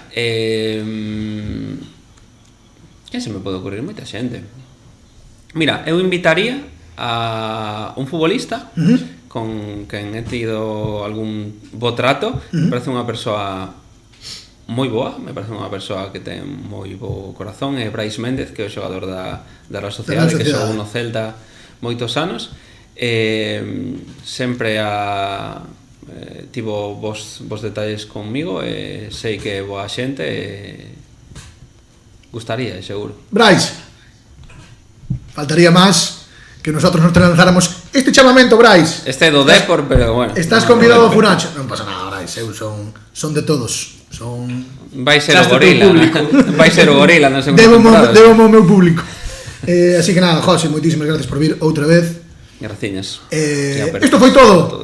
quen se me pode ocurrir? Moita xente. Mira, eu invitaría a un futbolista con quen he tido algún bo trato. Me parece unha persoa moi boa, me parece unha persoa que ten moi bo corazón, é Brais Méndez, que é o xogador da Real Sociedade, que xogou no Celta moitos anos, sempre tivo vos detalles conmigo, e sei que é boa xente, gustaría, seguro.
Brais, faltaría máis que nosotros nos lanzáramos este chamamento, Brais.
Este é do Depor, pero bueno.
Estás convidado ao Furancho. Non pasa nada, Brais, eu son de todos.
Vai ser o gorila, vai ser o gorila na segunda temporada.
Debo ao meu público. Así que nada, José, moitísimas gracias por vir outra vez.
Graciñas.
Isto foi todo.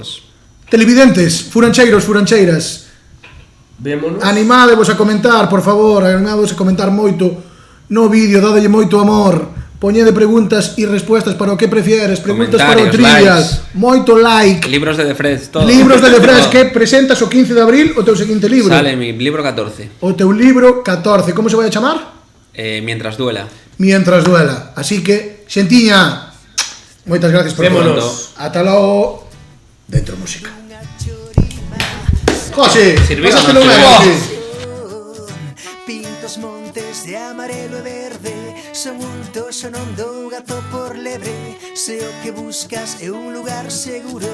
Televidentes, furancheiros, furancheiras,
Vémonos.
animádevos a comentar, por favor, animádevos a comentar moito no vídeo, dadelle moito amor. Poñede preguntas e respuestas para o que prefieres, preguntas para o trivial, moito like.
Libros de Defred, todo.
Libros de Defred que presentas o 15 de abril o teu seguinte libro.
Sale mi libro 14.
O teu libro 14, como se vai a chamar?
Mientras duela.
Mientras duela. Así que, xentiña, moitas gracias por
Vémonos.
Ata logo. Dentro música. José,
Sirvió,
pasaste
¿no?
lo
Sirvió.
Pintos montes de amarelo e verde, son un toxo, non dou gato por lebre. Se o que buscas é un lugar seguro,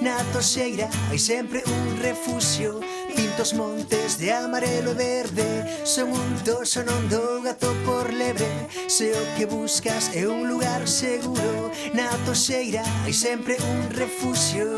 na toxeira hai sempre un refuxio. Pintos montes de amarelo e verde, son un toxo, non dou gato por lebre. Se o que buscas é un lugar seguro, na toxeira hai sempre un refuxio.